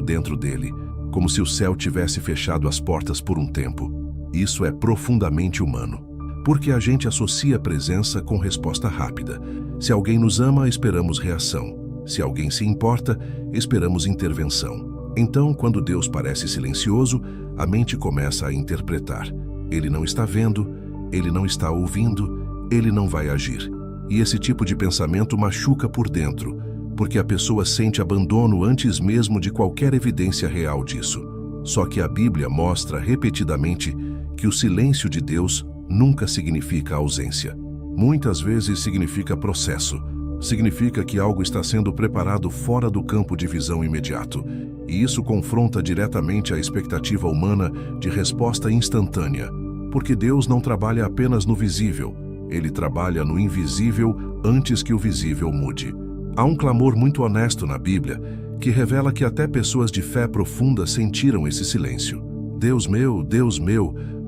dentro dele, como se o céu tivesse fechado as portas por um tempo. Isso é profundamente humano, porque a gente associa a presença com resposta rápida. Se alguém nos ama, esperamos reação. Se alguém se importa, esperamos intervenção. Então, quando Deus parece silencioso, a mente começa a interpretar. Ele não está vendo, ele não está ouvindo, ele não vai agir. E esse tipo de pensamento machuca por dentro, porque a pessoa sente abandono antes mesmo de qualquer evidência real disso. Só que a Bíblia mostra repetidamente que o silêncio de Deus nunca significa ausência. Muitas vezes significa processo. Significa que algo está sendo preparado fora do campo de visão imediato. E isso confronta diretamente a expectativa humana de resposta instantânea. Porque Deus não trabalha apenas no visível, ele trabalha no invisível antes que o visível mude. Há um clamor muito honesto na Bíblia que revela que até pessoas de fé profunda sentiram esse silêncio. Deus meu,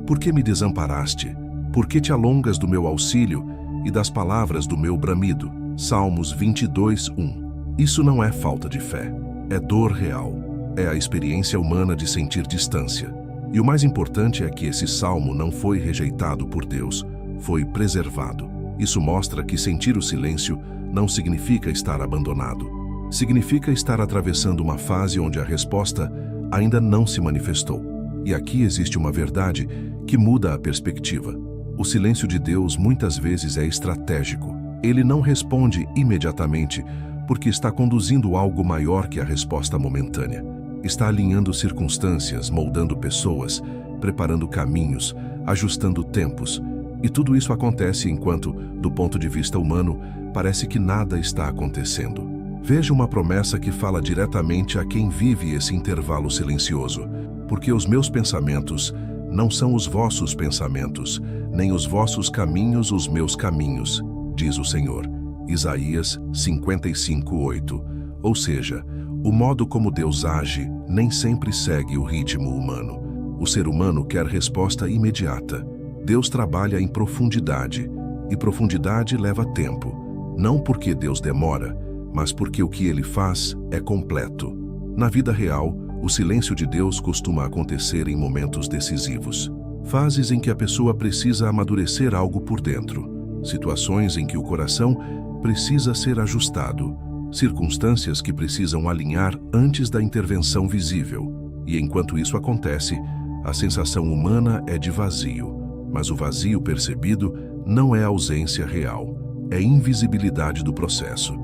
por que me desamparaste? Por que te alongas do meu auxílio e das palavras do meu bramido? Salmos 22:1. Isso não é falta de fé, é dor real. É a experiência humana de sentir distância. E o mais importante é que esse salmo não foi rejeitado por Deus, foi preservado. Isso mostra que sentir o silêncio não significa estar abandonado. Significa estar atravessando uma fase onde a resposta ainda não se manifestou. E aqui existe uma verdade que muda a perspectiva. O silêncio de Deus muitas vezes é estratégico. Ele não responde imediatamente porque está conduzindo algo maior que a resposta momentânea. Está alinhando circunstâncias, moldando pessoas, preparando caminhos, ajustando tempos. E tudo isso acontece enquanto, do ponto de vista humano, parece que nada está acontecendo. Veja uma promessa que fala diretamente a quem vive esse intervalo silencioso. Porque os meus pensamentos não são os vossos pensamentos, nem os vossos caminhos os meus caminhos, diz o Senhor. Isaías 55:8. Ou seja, o modo como Deus age nem sempre segue o ritmo humano. O ser humano quer resposta imediata. Deus trabalha em profundidade, e profundidade leva tempo. Não porque Deus demora, mas porque o que ele faz é completo. Na vida real, o silêncio de Deus costuma acontecer em momentos decisivos. Fases em que a pessoa precisa amadurecer algo por dentro. Situações em que o coração precisa ser ajustado. Circunstâncias que precisam alinhar antes da intervenção visível. E enquanto isso acontece, a sensação humana é de vazio. Mas o vazio percebido não é ausência real, é invisibilidade do processo.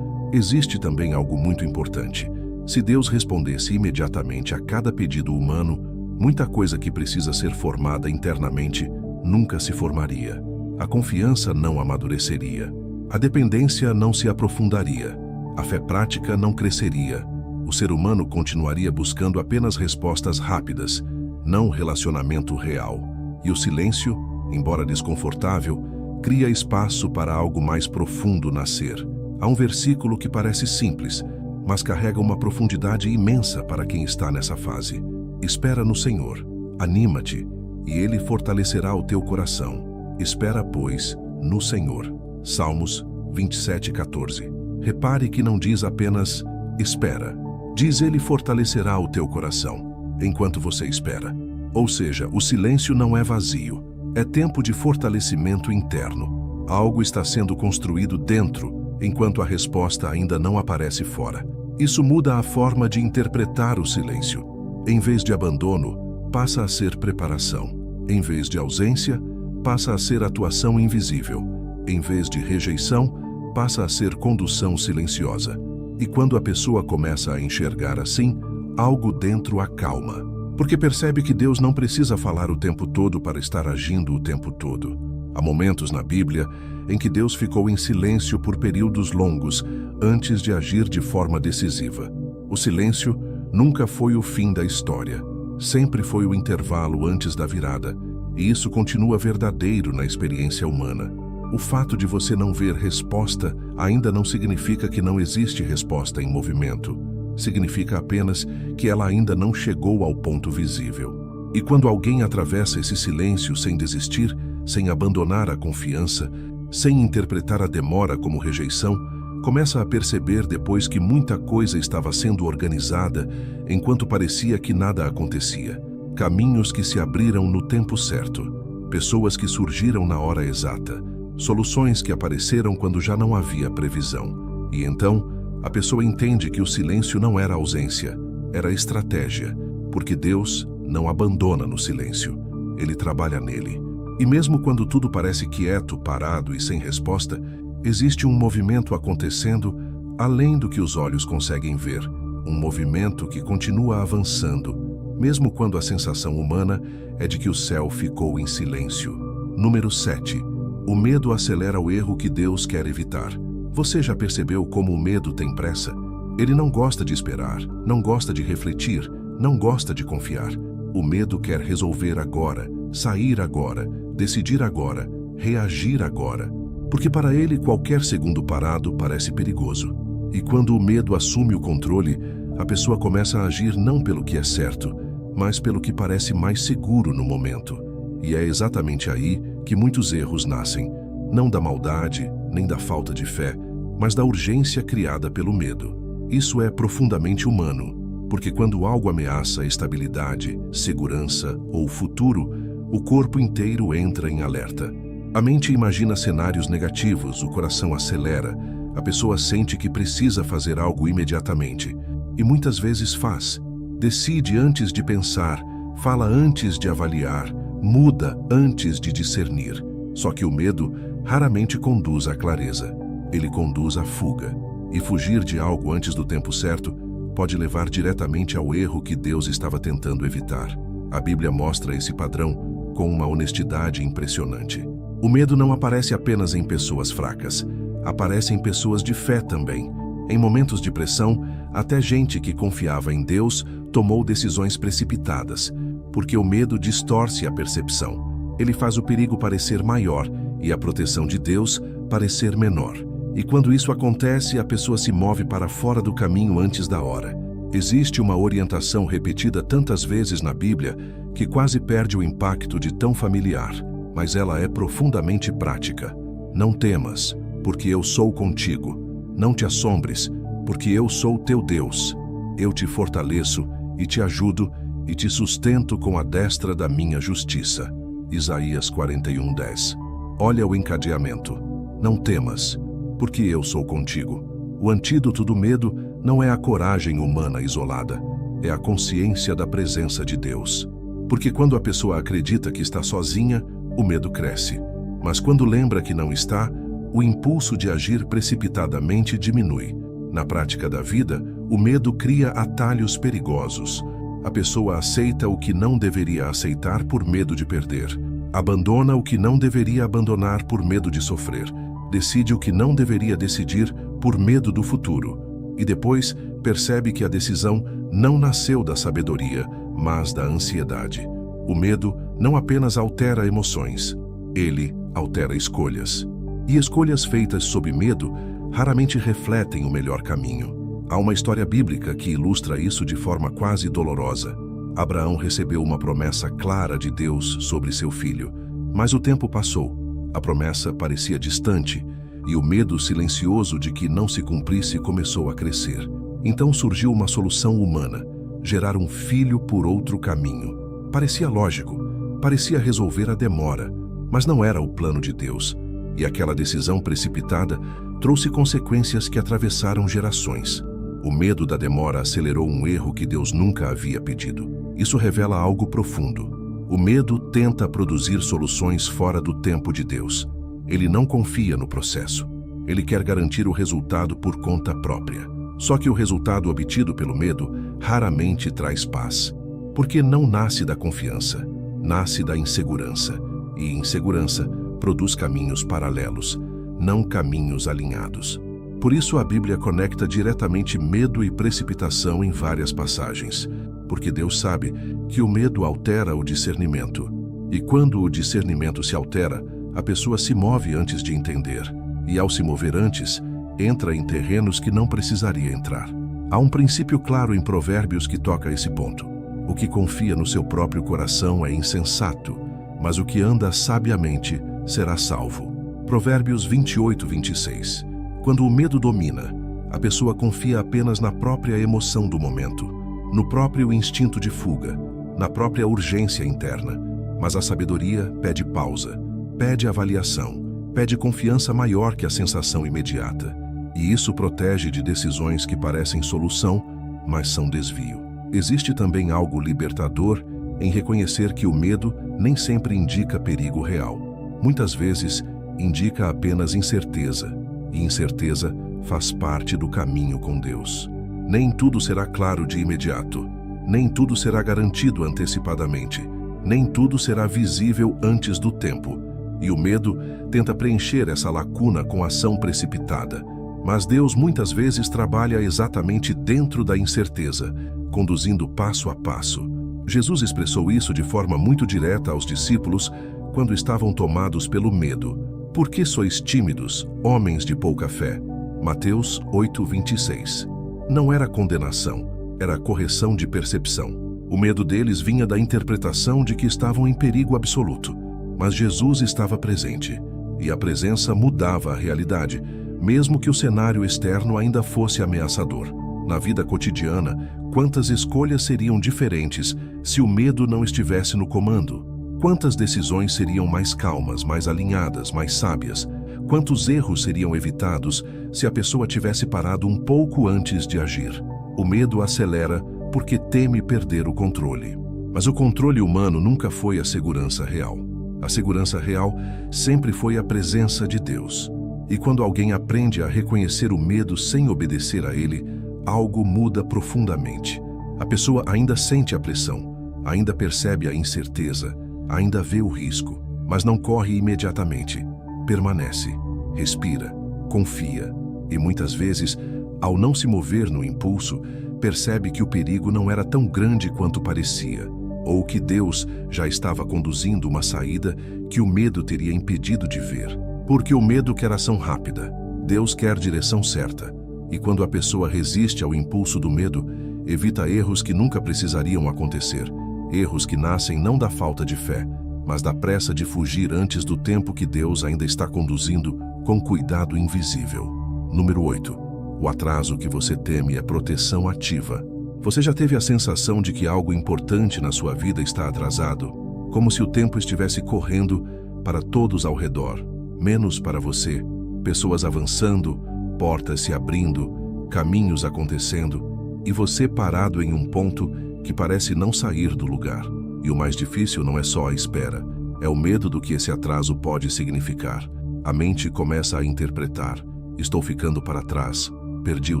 Existe também algo muito importante. Se Deus respondesse imediatamente a cada pedido humano, muita coisa que precisa ser formada internamente nunca se formaria. A confiança não amadureceria. A dependência não se aprofundaria. A fé prática não cresceria. O ser humano continuaria buscando apenas respostas rápidas, não relacionamento real. E o silêncio, embora desconfortável, cria espaço para algo mais profundo nascer. Há um versículo que parece simples, mas carrega uma profundidade imensa para quem está nessa fase. Espera no Senhor, anima-te, e Ele fortalecerá o teu coração. Espera, pois, no Senhor. Salmos 27:14. Repare que não diz apenas espera. Diz Ele fortalecerá o teu coração, enquanto você espera. Ou seja, o silêncio não é vazio. É tempo de fortalecimento interno. Algo está sendo construído dentro, enquanto a resposta ainda não aparece fora. Isso muda a forma de interpretar o silêncio. Em vez de abandono, passa a ser preparação. Em vez de ausência, passa a ser atuação invisível. Em vez de rejeição, passa a ser condução silenciosa. E quando a pessoa começa a enxergar assim, algo dentro a calma. Porque percebe que Deus não precisa falar o tempo todo para estar agindo o tempo todo. Há momentos na Bíblia em que Deus ficou em silêncio por períodos longos antes de agir de forma decisiva. O silêncio nunca foi o fim da história. Sempre foi o intervalo antes da virada. E isso continua verdadeiro na experiência humana. O fato de você não ver resposta ainda não significa que não existe resposta em movimento. Significa apenas que ela ainda não chegou ao ponto visível. E quando alguém atravessa esse silêncio sem desistir, sem abandonar a confiança, sem interpretar a demora como rejeição, começa a perceber depois que muita coisa estava sendo organizada enquanto parecia que nada acontecia. Caminhos que se abriram no tempo certo, pessoas que surgiram na hora exata, soluções que apareceram quando já não havia previsão. E então, a pessoa entende que o silêncio não era ausência, era estratégia, porque Deus não abandona no silêncio, Ele trabalha nele. E mesmo quando tudo parece quieto, parado e sem resposta, existe um movimento acontecendo além do que os olhos conseguem ver, um movimento que continua avançando, mesmo quando a sensação humana é de que o céu ficou em silêncio. Número 7. O medo acelera o erro que Deus quer evitar. Você já percebeu como o medo tem pressa? Ele não gosta de esperar, não gosta de refletir, não gosta de confiar. O medo quer resolver agora, sair agora, decidir agora, reagir agora. Porque para ele qualquer segundo parado parece perigoso. E quando o medo assume o controle, a pessoa começa a agir não pelo que é certo, mas pelo que parece mais seguro no momento. E é exatamente aí que muitos erros nascem, não da maldade, nem da falta de fé, mas da urgência criada pelo medo. Isso é profundamente humano, porque quando algo ameaça a estabilidade, segurança ou futuro, o corpo inteiro entra em alerta. A mente imagina cenários negativos, o coração acelera, a pessoa sente que precisa fazer algo imediatamente. E muitas vezes faz. Decide antes de pensar, fala antes de avaliar, muda antes de discernir. Só que o medo raramente conduz à clareza. Ele conduz à fuga. E fugir de algo antes do tempo certo pode levar diretamente ao erro que Deus estava tentando evitar. A Bíblia mostra esse padrão com uma honestidade impressionante. O medo não aparece apenas em pessoas fracas, aparece em pessoas de fé também. Em momentos de pressão, até gente que confiava em Deus tomou decisões precipitadas, porque o medo distorce a percepção. Ele faz o perigo parecer maior e a proteção de Deus parecer menor. E quando isso acontece, a pessoa se move para fora do caminho antes da hora. Existe uma orientação repetida tantas vezes na Bíblia que quase perde o impacto de tão familiar, mas ela é profundamente prática. Não temas, porque eu sou contigo. Não te assombres, porque eu sou teu Deus. Eu te fortaleço e te ajudo e te sustento com a destra da minha justiça. Isaías 41:10. Olha o encadeamento. Não temas, porque eu sou contigo. O antídoto do medo não é a coragem humana isolada, é a consciência da presença de Deus. Porque quando a pessoa acredita que está sozinha, o medo cresce. Mas quando lembra que não está, o impulso de agir precipitadamente diminui. Na prática da vida, o medo cria atalhos perigosos. A pessoa aceita o que não deveria aceitar por medo de perder. Abandona o que não deveria abandonar por medo de sofrer. Decide o que não deveria decidir por medo do futuro. E depois percebe que a decisão não nasceu da sabedoria, mas da ansiedade. O medo não apenas altera emoções, ele altera escolhas. E escolhas feitas sob medo raramente refletem o melhor caminho. Há uma história bíblica que ilustra isso de forma quase dolorosa. Abraão recebeu uma promessa clara de Deus sobre seu filho, mas o tempo passou. A promessa parecia distante e o medo silencioso de que não se cumprisse começou a crescer. Então surgiu uma solução humana: gerar um filho por outro caminho. Parecia lógico, parecia resolver a demora, mas não era o plano de Deus. E aquela decisão precipitada trouxe consequências que atravessaram gerações. O medo da demora acelerou um erro que Deus nunca havia pedido. Isso revela algo profundo. O medo tenta produzir soluções fora do tempo de Deus. Ele não confia no processo. Ele quer garantir o resultado por conta própria. Só que o resultado obtido pelo medo raramente traz paz. Porque não nasce da confiança, nasce da insegurança. E insegurança produz caminhos paralelos, não caminhos alinhados. Por isso a Bíblia conecta diretamente medo e precipitação em várias passagens, porque Deus sabe que o medo altera o discernimento. E quando o discernimento se altera, a pessoa se move antes de entender, e ao se mover antes, entra em terrenos que não precisaria entrar. Há um princípio claro em Provérbios que toca esse ponto. O que confia no seu próprio coração é insensato, mas o que anda sabiamente será salvo. Provérbios 28:26. Quando o medo domina, a pessoa confia apenas na própria emoção do momento, no próprio instinto de fuga, na própria urgência interna. Mas a sabedoria pede pausa, pede avaliação, pede confiança maior que a sensação imediata. E isso protege de decisões que parecem solução, mas são desvio. Existe também algo libertador em reconhecer que o medo nem sempre indica perigo real. Muitas vezes, indica apenas incerteza, e incerteza faz parte do caminho com Deus. Nem tudo será claro de imediato, nem tudo será garantido antecipadamente, nem tudo será visível antes do tempo. E o medo tenta preencher essa lacuna com ação precipitada. Mas Deus muitas vezes trabalha exatamente dentro da incerteza, conduzindo passo a passo. Jesus expressou isso de forma muito direta aos discípulos quando estavam tomados pelo medo. Por que sois tímidos, homens de pouca fé? Mateus 8:26. Não era condenação, era correção de percepção. O medo deles vinha da interpretação de que estavam em perigo absoluto. Mas Jesus estava presente, e a presença mudava a realidade, mesmo que o cenário externo ainda fosse ameaçador. Na vida cotidiana, quantas escolhas seriam diferentes se o medo não estivesse no comando? Quantas decisões seriam mais calmas, mais alinhadas, mais sábias? Quantos erros seriam evitados se a pessoa tivesse parado um pouco antes de agir? O medo acelera porque teme perder o controle. Mas o controle humano nunca foi a segurança real. A segurança real sempre foi a presença de Deus. E quando alguém aprende a reconhecer o medo sem obedecer a ele, algo muda profundamente. A pessoa ainda sente a pressão, ainda percebe a incerteza, ainda vê o risco, mas não corre imediatamente. Permanece, respira, confia e muitas vezes, ao não se mover no impulso, percebe que o perigo não era tão grande quanto parecia, ou que Deus já estava conduzindo uma saída que o medo teria impedido de ver. Porque o medo quer ação rápida, Deus quer direção certa. E quando a pessoa resiste ao impulso do medo, evita erros que nunca precisariam acontecer. Erros que nascem não da falta de fé, mas da pressa de fugir antes do tempo que Deus ainda está conduzindo com cuidado invisível. Número 8. O atraso que você teme é proteção ativa. Você já teve a sensação de que algo importante na sua vida está atrasado? Como se o tempo estivesse correndo para todos ao redor, menos para você. Pessoas avançando, portas se abrindo, caminhos acontecendo, e você parado em um ponto que parece não sair do lugar. E o mais difícil não é só a espera, é o medo do que esse atraso pode significar. A mente começa a interpretar: estou ficando para trás, perdi o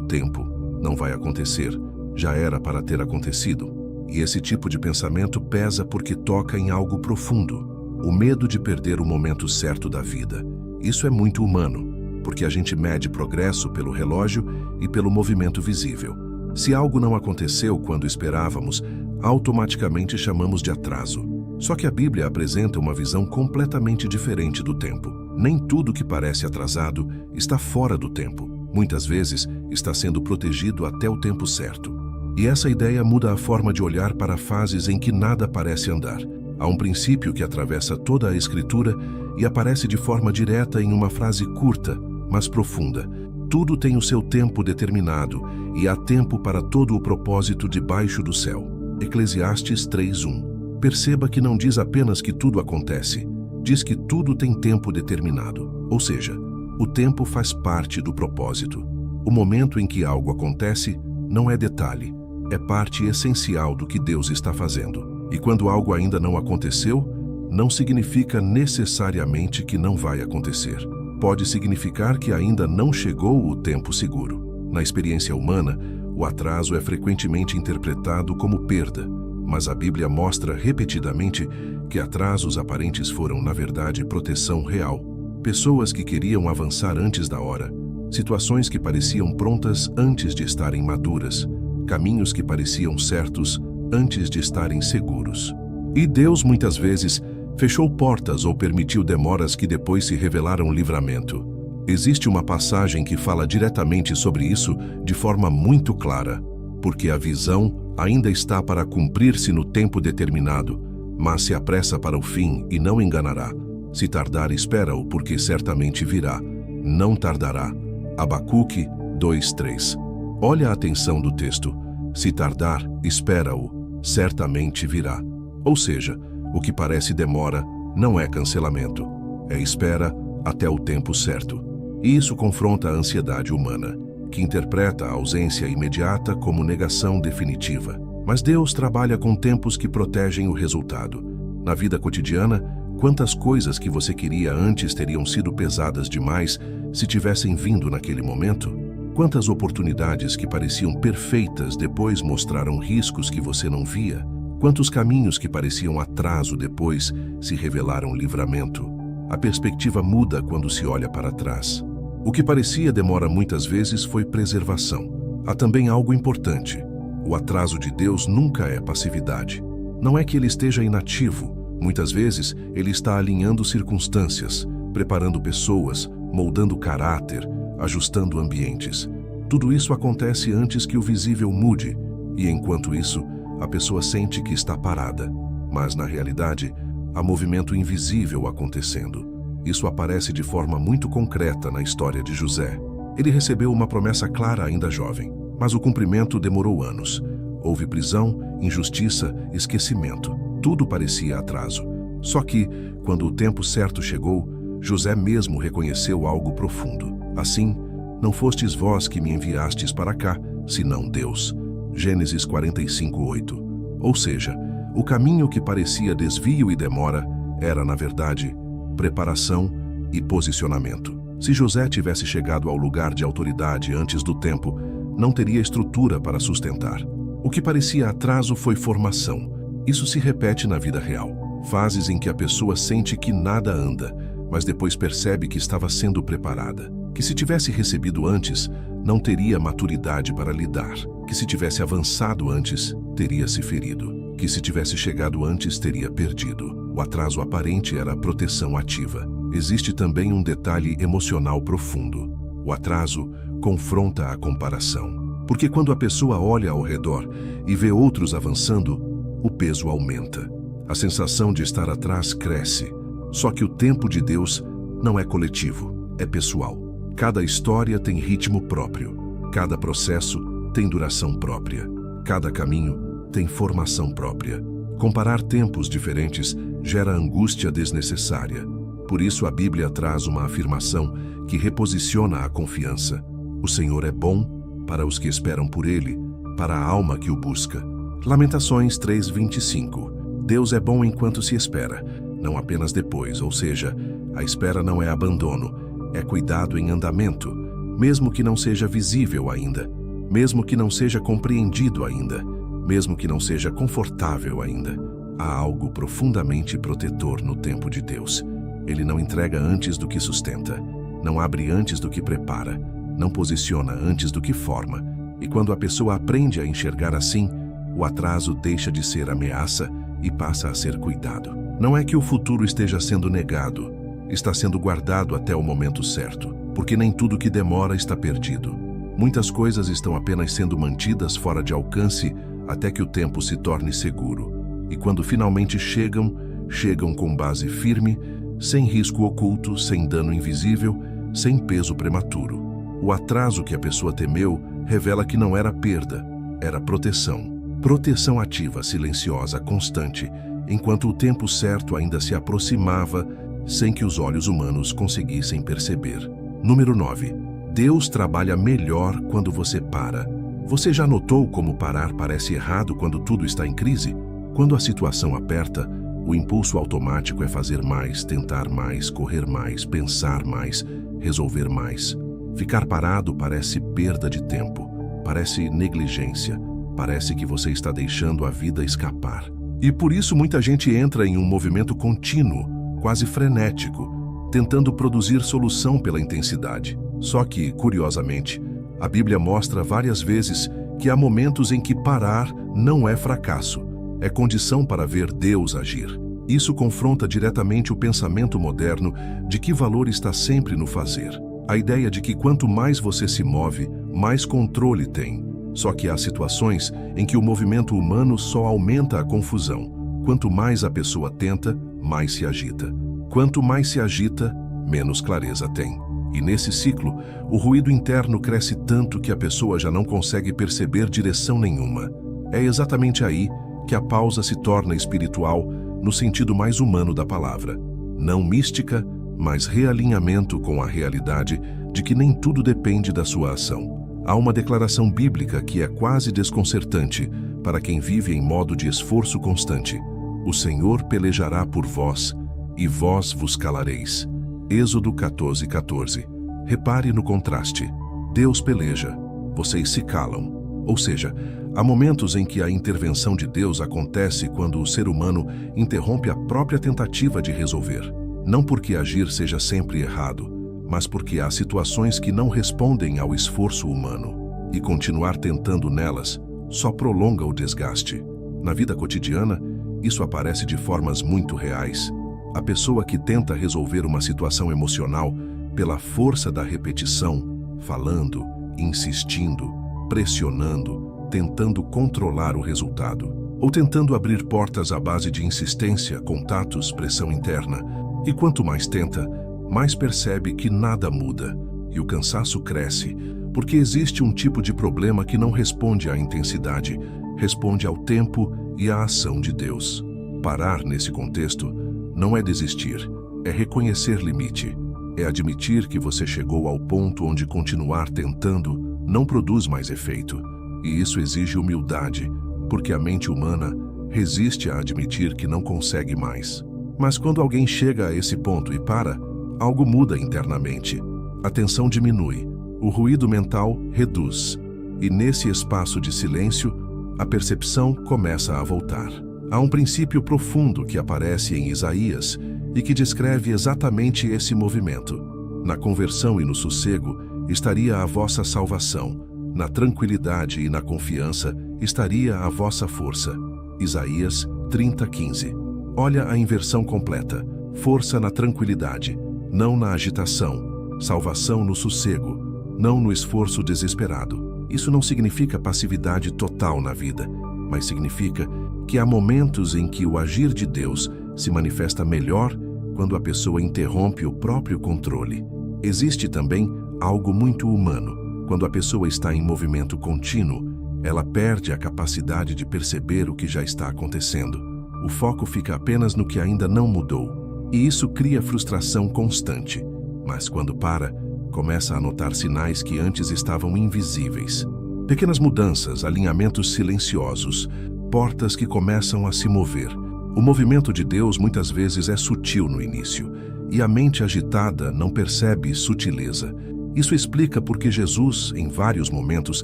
tempo, não vai acontecer, já era para ter acontecido. E esse tipo de pensamento pesa porque toca em algo profundo, o medo de perder o momento certo da vida. Isso é muito humano, porque a gente mede progresso pelo relógio e pelo movimento visível. Se algo não aconteceu quando esperávamos, automaticamente chamamos de atraso. Só que a Bíblia apresenta uma visão completamente diferente do tempo. Nem tudo que parece atrasado está fora do tempo. Muitas vezes está sendo protegido até o tempo certo. E essa ideia muda a forma de olhar para fases em que nada parece andar. Há um princípio que atravessa toda a Escritura e aparece de forma direta em uma frase curta, mas profunda. Tudo tem o seu tempo determinado e há tempo para todo o propósito debaixo do céu. Eclesiastes 3:1. Perceba que não diz apenas que tudo acontece, diz que tudo tem tempo determinado. Ou seja, o tempo faz parte do propósito. O momento em que algo acontece não é detalhe, é parte essencial do que Deus está fazendo. E quando algo ainda não aconteceu, não significa necessariamente que não vai acontecer. Pode significar que ainda não chegou o tempo seguro. Na experiência humana, o atraso é frequentemente interpretado como perda, mas a Bíblia mostra repetidamente que atrasos aparentes foram, na verdade, proteção real. Pessoas que queriam avançar antes da hora, situações que pareciam prontas antes de estarem maduras, caminhos que pareciam certos antes de estarem seguros. E Deus, muitas vezes, fechou portas ou permitiu demoras que depois se revelaram livramento. Existe uma passagem que fala diretamente sobre isso de forma muito clara, porque a visão ainda está para cumprir-se no tempo determinado, mas se apressa para o fim e não enganará. Se tardar, espera-o, porque certamente virá. Não tardará. Abacuque 2:3. Olha a atenção do texto. Se tardar, espera-o, certamente virá. Ou seja, o que parece demora não é cancelamento, é espera até o tempo certo. E isso confronta a ansiedade humana, que interpreta a ausência imediata como negação definitiva. Mas Deus trabalha com tempos que protegem o resultado. Na vida cotidiana, quantas coisas que você queria antes teriam sido pesadas demais se tivessem vindo naquele momento? Quantas oportunidades que pareciam perfeitas depois mostraram riscos que você não via? Quantos caminhos que pareciam atraso depois se revelaram livramento? A perspectiva muda quando se olha para trás. O que parecia demora muitas vezes foi preservação. Há também algo importante. O atraso de Deus nunca é passividade. Não é que ele esteja inativo. Muitas vezes, ele está alinhando circunstâncias, preparando pessoas, moldando caráter, ajustando ambientes. Tudo isso acontece antes que o visível mude, e enquanto isso, a pessoa sente que está parada. Mas, na realidade, há movimento invisível acontecendo. Isso aparece de forma muito concreta na história de José. Ele recebeu uma promessa clara ainda jovem, mas o cumprimento demorou anos. Houve prisão, injustiça, esquecimento. Tudo parecia atraso. Só que, quando o tempo certo chegou, José mesmo reconheceu algo profundo. Assim, não fostes vós que me enviastes para cá, senão Deus. Gênesis 45:8. Ou seja, o caminho que parecia desvio e demora era, na verdade, preparação e posicionamento. Se José tivesse chegado ao lugar de autoridade antes do tempo, não teria estrutura para sustentar. O que parecia atraso foi formação. Isso se repete na vida real. Fases em que a pessoa sente que nada anda, mas depois percebe que estava sendo preparada. Que se tivesse recebido antes, não teria maturidade para lidar. Que se tivesse avançado antes, teria se ferido. Que se tivesse chegado antes, teria perdido. O atraso aparente era a proteção ativa. Existe também um detalhe emocional profundo. O atraso confronta a comparação. Porque quando a pessoa olha ao redor e vê outros avançando, o peso aumenta. A sensação de estar atrás cresce. Só que o tempo de Deus não é coletivo, é pessoal. Cada história tem ritmo próprio. Cada processo tem duração própria. Cada caminho tem formação própria. Comparar tempos diferentes gera angústia desnecessária. Por isso a Bíblia traz uma afirmação que reposiciona a confiança. O Senhor é bom para os que esperam por Ele, para a alma que o busca. Lamentações 3:25. Deus é bom enquanto se espera, não apenas depois, ou seja, a espera não é abandono, é cuidado em andamento, mesmo que não seja visível ainda, mesmo que não seja compreendido ainda, mesmo que não seja confortável ainda. Há algo profundamente protetor no tempo de Deus. Ele não entrega antes do que sustenta, não abre antes do que prepara, não posiciona antes do que forma. E quando a pessoa aprende a enxergar assim, o atraso deixa de ser ameaça e passa a ser cuidado. Não é que o futuro esteja sendo negado, está sendo guardado até o momento certo, porque nem tudo que demora está perdido. Muitas coisas estão apenas sendo mantidas fora de alcance até que o tempo se torne seguro. E quando finalmente chegam com base firme, sem risco oculto, sem dano invisível, sem peso prematuro. O atraso que a pessoa temeu revela que não era perda, era proteção. Proteção ativa, silenciosa, constante, enquanto o tempo certo ainda se aproximava sem que os olhos humanos conseguissem perceber. Número 9. Deus trabalha melhor quando você para. Você já notou como parar parece errado quando tudo está em crise? Quando a situação aperta, o impulso automático é fazer mais, tentar mais, correr mais, pensar mais, resolver mais. Ficar parado parece perda de tempo, parece negligência, parece que você está deixando a vida escapar. E por isso muita gente entra em um movimento contínuo, quase frenético, tentando produzir solução pela intensidade. Só que, curiosamente, a Bíblia mostra várias vezes que há momentos em que parar não é fracasso, é condição para ver Deus agir. Isso confronta diretamente o pensamento moderno de que valor está sempre no fazer. A ideia de que quanto mais você se move, mais controle tem. Só que há situações em que o movimento humano só aumenta a confusão. Quanto mais a pessoa tenta, mais se agita. Quanto mais se agita, menos clareza tem. E nesse ciclo, o ruído interno cresce tanto que a pessoa já não consegue perceber direção nenhuma. É exatamente aí que a pausa se torna espiritual no sentido mais humano da palavra. Não mística, mas realinhamento com a realidade de que nem tudo depende da sua ação. Há uma declaração bíblica que é quase desconcertante para quem vive em modo de esforço constante. O Senhor pelejará por vós, e vós vos calareis. Êxodo 14:14. Repare no contraste. Deus peleja, vocês se calam. Ou seja, há momentos em que a intervenção de Deus acontece quando o ser humano interrompe a própria tentativa de resolver. Não porque agir seja sempre errado, mas porque há situações que não respondem ao esforço humano. E continuar tentando nelas só prolonga o desgaste. Na vida cotidiana, isso aparece de formas muito reais. A pessoa que tenta resolver uma situação emocional pela força da repetição, falando, insistindo, pressionando, tentando controlar o resultado, ou tentando abrir portas à base de insistência, contatos, pressão interna. E quanto mais tenta, mais percebe que nada muda, e o cansaço cresce, porque existe um tipo de problema que não responde à intensidade, responde ao tempo e à ação de Deus. Parar nesse contexto não é desistir, é reconhecer limite, é admitir que você chegou ao ponto onde continuar tentando não produz mais efeito. E isso exige humildade, porque a mente humana resiste a admitir que não consegue mais. Mas quando alguém chega a esse ponto e para, algo muda internamente. A tensão diminui, o ruído mental reduz, e nesse espaço de silêncio, a percepção começa a voltar. Há um princípio profundo que aparece em Isaías e que descreve exatamente esse movimento. Na conversão e no sossego estaria a vossa salvação, na tranquilidade e na confiança estaria a vossa força. Isaías 30:15. Olha a inversão completa. Força na tranquilidade, não na agitação. Salvação no sossego, não no esforço desesperado. Isso não significa passividade total na vida, mas significa que há momentos em que o agir de Deus se manifesta melhor quando a pessoa interrompe o próprio controle. Existe também algo muito humano. Quando a pessoa está em movimento contínuo, ela perde a capacidade de perceber o que já está acontecendo. O foco fica apenas no que ainda não mudou. E isso cria frustração constante. Mas quando para, começa a notar sinais que antes estavam invisíveis. Pequenas mudanças, alinhamentos silenciosos, portas que começam a se mover. O movimento de Deus muitas vezes é sutil no início, e a mente agitada não percebe sutileza. Isso explica por que Jesus, em vários momentos,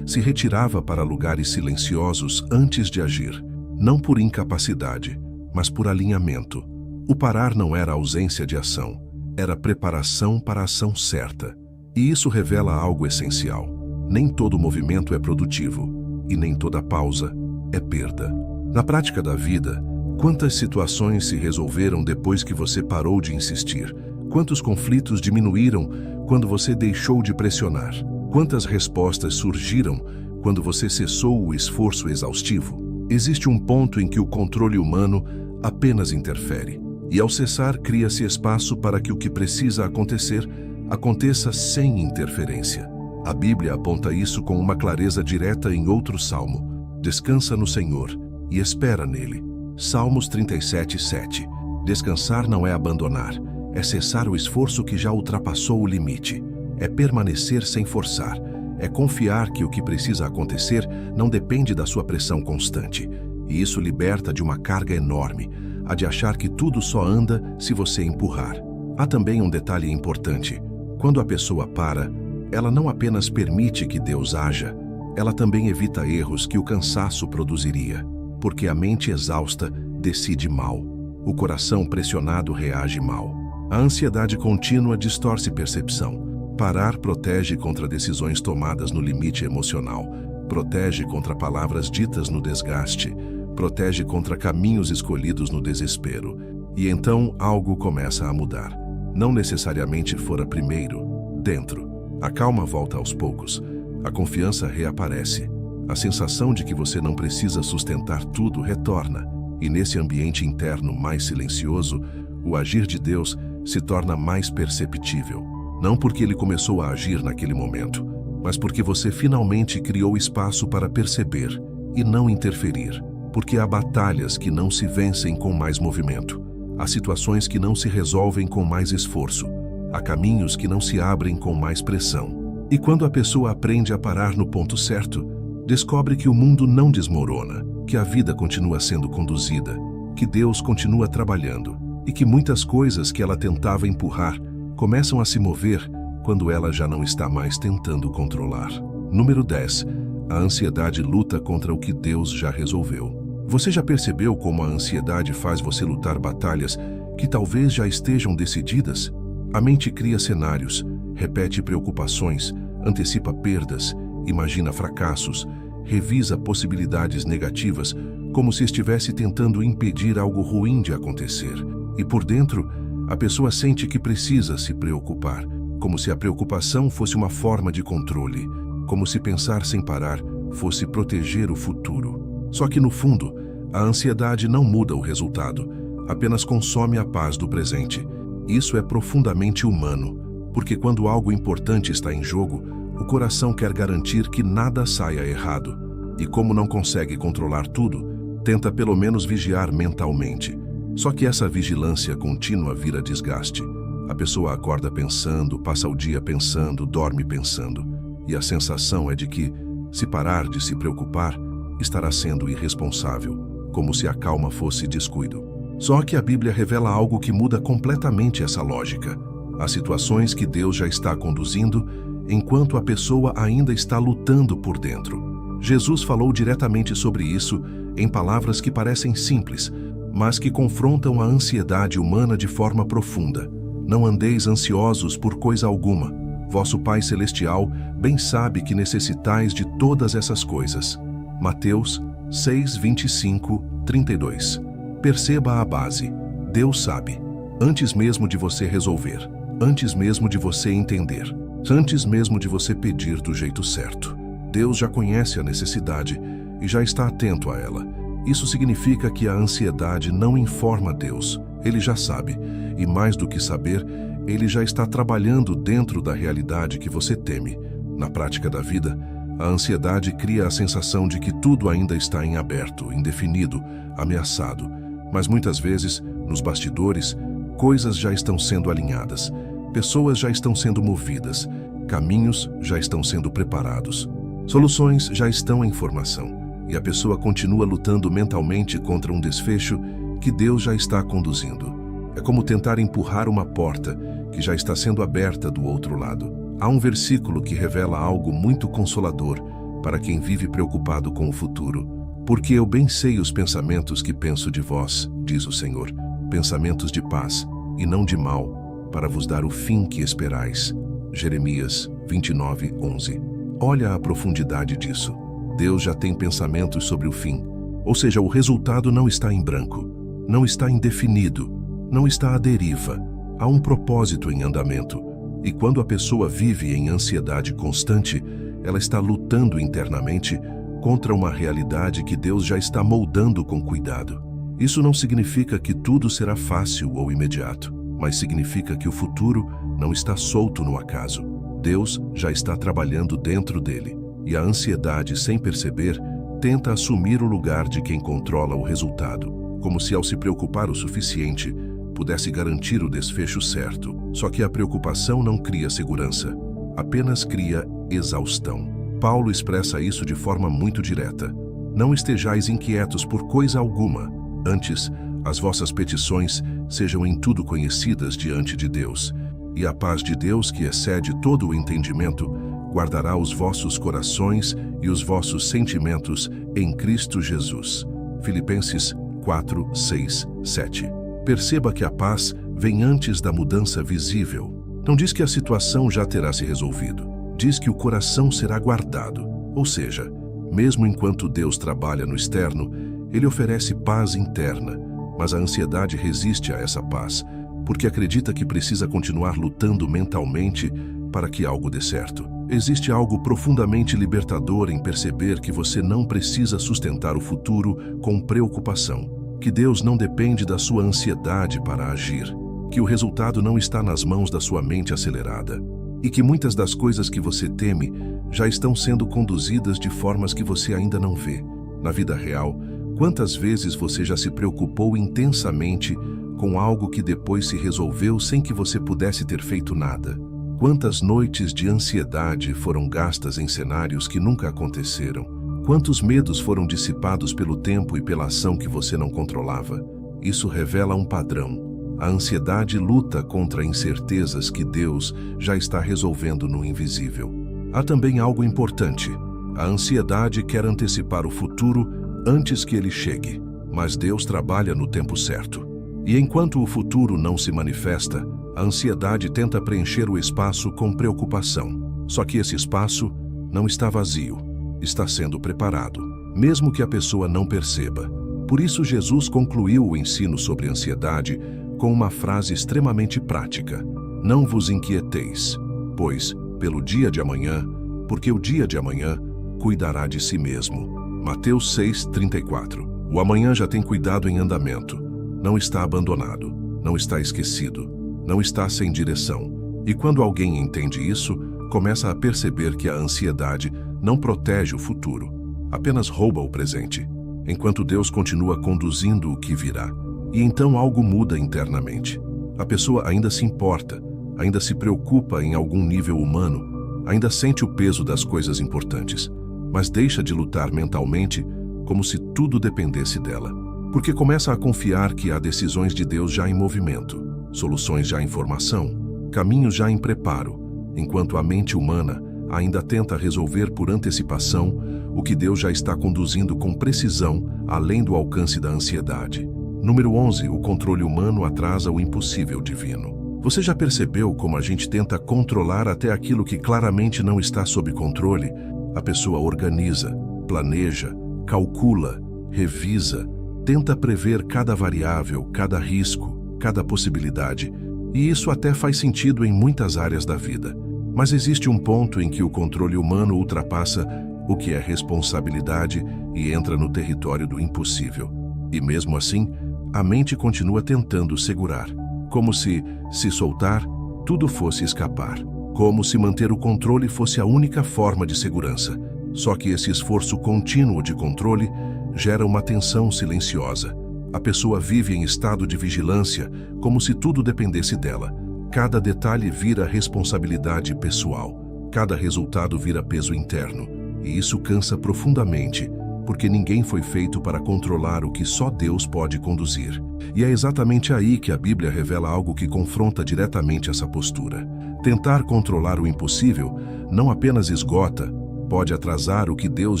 se retirava para lugares silenciosos antes de agir, não por incapacidade, mas por alinhamento. O parar não era ausência de ação, era preparação para a ação certa. E isso revela algo essencial. Nem todo movimento é produtivo, e nem toda pausa é perda. Na prática da vida, quantas situações se resolveram depois que você parou de insistir? Quantos conflitos diminuíram quando você deixou de pressionar? Quantas respostas surgiram quando você cessou o esforço exaustivo? Existe um ponto em que o controle humano apenas interfere. E ao cessar, cria-se espaço para que o que precisa acontecer, aconteça sem interferência. A Bíblia aponta isso com uma clareza direta em outro salmo. Descansa no Senhor e espera nele. Salmos 37:7. Descansar não é abandonar, é cessar o esforço que já ultrapassou o limite. É permanecer sem forçar. É confiar que o que precisa acontecer não depende da sua pressão constante. E isso liberta de uma carga enorme, a de achar que tudo só anda se você empurrar. Há também um detalhe importante. Quando a pessoa para, ela não apenas permite que Deus haja, ela também evita erros que o cansaço produziria, porque a mente exausta decide mal. O coração pressionado reage mal. A ansiedade contínua distorce percepção. Parar protege contra decisões tomadas no limite emocional, protege contra palavras ditas no desgaste, protege contra caminhos escolhidos no desespero. E então algo começa a mudar. Não necessariamente fora primeiro, dentro. A calma volta aos poucos. A confiança reaparece. A sensação de que você não precisa sustentar tudo retorna. E nesse ambiente interno mais silencioso, o agir de Deus se torna mais perceptível. Não porque ele começou a agir naquele momento, mas porque você finalmente criou espaço para perceber e não interferir. Porque há batalhas que não se vencem com mais movimento. Há situações que não se resolvem com mais esforço. Há caminhos que não se abrem com mais pressão. E quando a pessoa aprende a parar no ponto certo, descobre que o mundo não desmorona, que a vida continua sendo conduzida, que Deus continua trabalhando e que muitas coisas que ela tentava empurrar começam a se mover quando ela já não está mais tentando controlar. Número 10. A ansiedade luta contra o que Deus já resolveu. Você já percebeu como a ansiedade faz você lutar batalhas que talvez já estejam decididas? A mente cria cenários, repete preocupações, antecipa perdas, imagina fracassos, revisa possibilidades negativas, como se estivesse tentando impedir algo ruim de acontecer. E por dentro, a pessoa sente que precisa se preocupar, como se a preocupação fosse uma forma de controle, como se pensar sem parar fosse proteger o futuro. Só que no fundo, a ansiedade não muda o resultado, apenas consome a paz do presente. Isso é profundamente humano, porque quando algo importante está em jogo, o coração quer garantir que nada saia errado. E como não consegue controlar tudo, tenta pelo menos vigiar mentalmente. Só que essa vigilância contínua vira desgaste. A pessoa acorda pensando, passa o dia pensando, dorme pensando. E a sensação é de que, se parar de se preocupar, estará sendo irresponsável, como se a calma fosse descuido. Só que a Bíblia revela algo que muda completamente essa lógica. Há situações que Deus já está conduzindo, enquanto a pessoa ainda está lutando por dentro. Jesus falou diretamente sobre isso em palavras que parecem simples, mas que confrontam a ansiedade humana de forma profunda. Não andeis ansiosos por coisa alguma. Vosso Pai Celestial bem sabe que necessitais de todas essas coisas. Mateus 6, 25, 32. Perceba a base. Deus sabe. Antes mesmo de você resolver. Antes mesmo de você entender. Antes mesmo de você pedir do jeito certo. Deus já conhece a necessidade e já está atento a ela. Isso significa que a ansiedade não informa Deus. Ele já sabe. E mais do que saber, Ele já está trabalhando dentro da realidade que você teme. Na prática da vida, a ansiedade cria a sensação de que tudo ainda está em aberto, indefinido, ameaçado. Mas muitas vezes, nos bastidores, coisas já estão sendo alinhadas, pessoas já estão sendo movidas, caminhos já estão sendo preparados, soluções já estão em formação, e a pessoa continua lutando mentalmente contra um desfecho que Deus já está conduzindo. É como tentar empurrar uma porta que já está sendo aberta do outro lado. Há um versículo que revela algo muito consolador para quem vive preocupado com o futuro. Porque eu bem sei os pensamentos que penso de vós, diz o Senhor, pensamentos de paz e não de mal, para vos dar o fim que esperais. Jeremias 29:11. Olha a profundidade disso. Deus já tem pensamentos sobre o fim. Ou seja, o resultado não está em branco, não está indefinido, não está à deriva. Há um propósito em andamento. E quando a pessoa vive em ansiedade constante, ela está lutando internamente contra uma realidade que Deus já está moldando com cuidado. Isso não significa que tudo será fácil ou imediato, mas significa que o futuro não está solto no acaso. Deus já está trabalhando dentro dele, e a ansiedade, sem perceber, tenta assumir o lugar de quem controla o resultado, como se ao se preocupar o suficiente, pudesse garantir o desfecho certo. Só que a preocupação não cria segurança, apenas cria exaustão. Paulo expressa isso de forma muito direta. Não estejais inquietos por coisa alguma, antes, as vossas petições sejam em tudo conhecidas diante de Deus, e a paz de Deus, que excede todo o entendimento, guardará os vossos corações e os vossos sentimentos em Cristo Jesus. Filipenses 4, 6, 7. Perceba que a paz vem antes da mudança visível. Não diz que a situação já terá se resolvido. Diz que o coração será guardado. Ou seja, mesmo enquanto Deus trabalha no externo, Ele oferece paz interna. Mas a ansiedade resiste a essa paz, porque acredita que precisa continuar lutando mentalmente para que algo dê certo. Existe algo profundamente libertador em perceber que você não precisa sustentar o futuro com preocupação, que Deus não depende da sua ansiedade para agir, que o resultado não está nas mãos da sua mente acelerada, e que muitas das coisas que você teme já estão sendo conduzidas de formas que você ainda não vê. Na vida real, quantas vezes você já se preocupou intensamente com algo que depois se resolveu sem que você pudesse ter feito nada? Quantas noites de ansiedade foram gastas em cenários que nunca aconteceram? Quantos medos foram dissipados pelo tempo e pela ação que você não controlava? Isso revela um padrão. A ansiedade luta contra incertezas que Deus já está resolvendo no invisível. Há também algo importante. A ansiedade quer antecipar o futuro antes que ele chegue, mas Deus trabalha no tempo certo. E enquanto o futuro não se manifesta, a ansiedade tenta preencher o espaço com preocupação. Só que esse espaço não está vazio, está sendo preparado, mesmo que a pessoa não perceba. Por isso Jesus concluiu o ensino sobre ansiedade com uma frase extremamente prática: não vos inquieteis, pois, pelo dia de amanhã, porque o dia de amanhã cuidará de si mesmo. Mateus 6:34. O amanhã já tem cuidado em andamento. Não está abandonado, não está esquecido, não está sem direção. E quando alguém entende isso, começa a perceber que a ansiedade não protege o futuro, apenas rouba o presente, enquanto Deus continua conduzindo o que virá. E então algo muda internamente. A pessoa ainda se importa, ainda se preocupa em algum nível humano, ainda sente o peso das coisas importantes, mas deixa de lutar mentalmente como se tudo dependesse dela. Porque começa a confiar que há decisões de Deus já em movimento, soluções já em formação, caminhos já em preparo, enquanto a mente humana ainda tenta resolver por antecipação o que Deus já está conduzindo com precisão além do alcance da ansiedade. Número 11. O controle humano atrasa o impossível divino. Você já percebeu como a gente tenta controlar até aquilo que claramente não está sob controle? A pessoa organiza, planeja, calcula, revisa, tenta prever cada variável, cada risco, cada possibilidade, e isso até faz sentido em muitas áreas da vida. Mas existe um ponto em que o controle humano ultrapassa o que é responsabilidade e entra no território do impossível. E mesmo assim, a mente continua tentando segurar, como se soltar, tudo fosse escapar, como se manter o controle fosse a única forma de segurança. Só que esse esforço contínuo de controle gera uma tensão silenciosa. A pessoa vive em estado de vigilância, como se tudo dependesse dela. Cada detalhe vira responsabilidade pessoal. Cada resultado vira peso interno. E isso cansa profundamente, porque ninguém foi feito para controlar o que só Deus pode conduzir. E é exatamente aí que a Bíblia revela algo que confronta diretamente essa postura. Tentar controlar o impossível não apenas esgota, pode atrasar o que Deus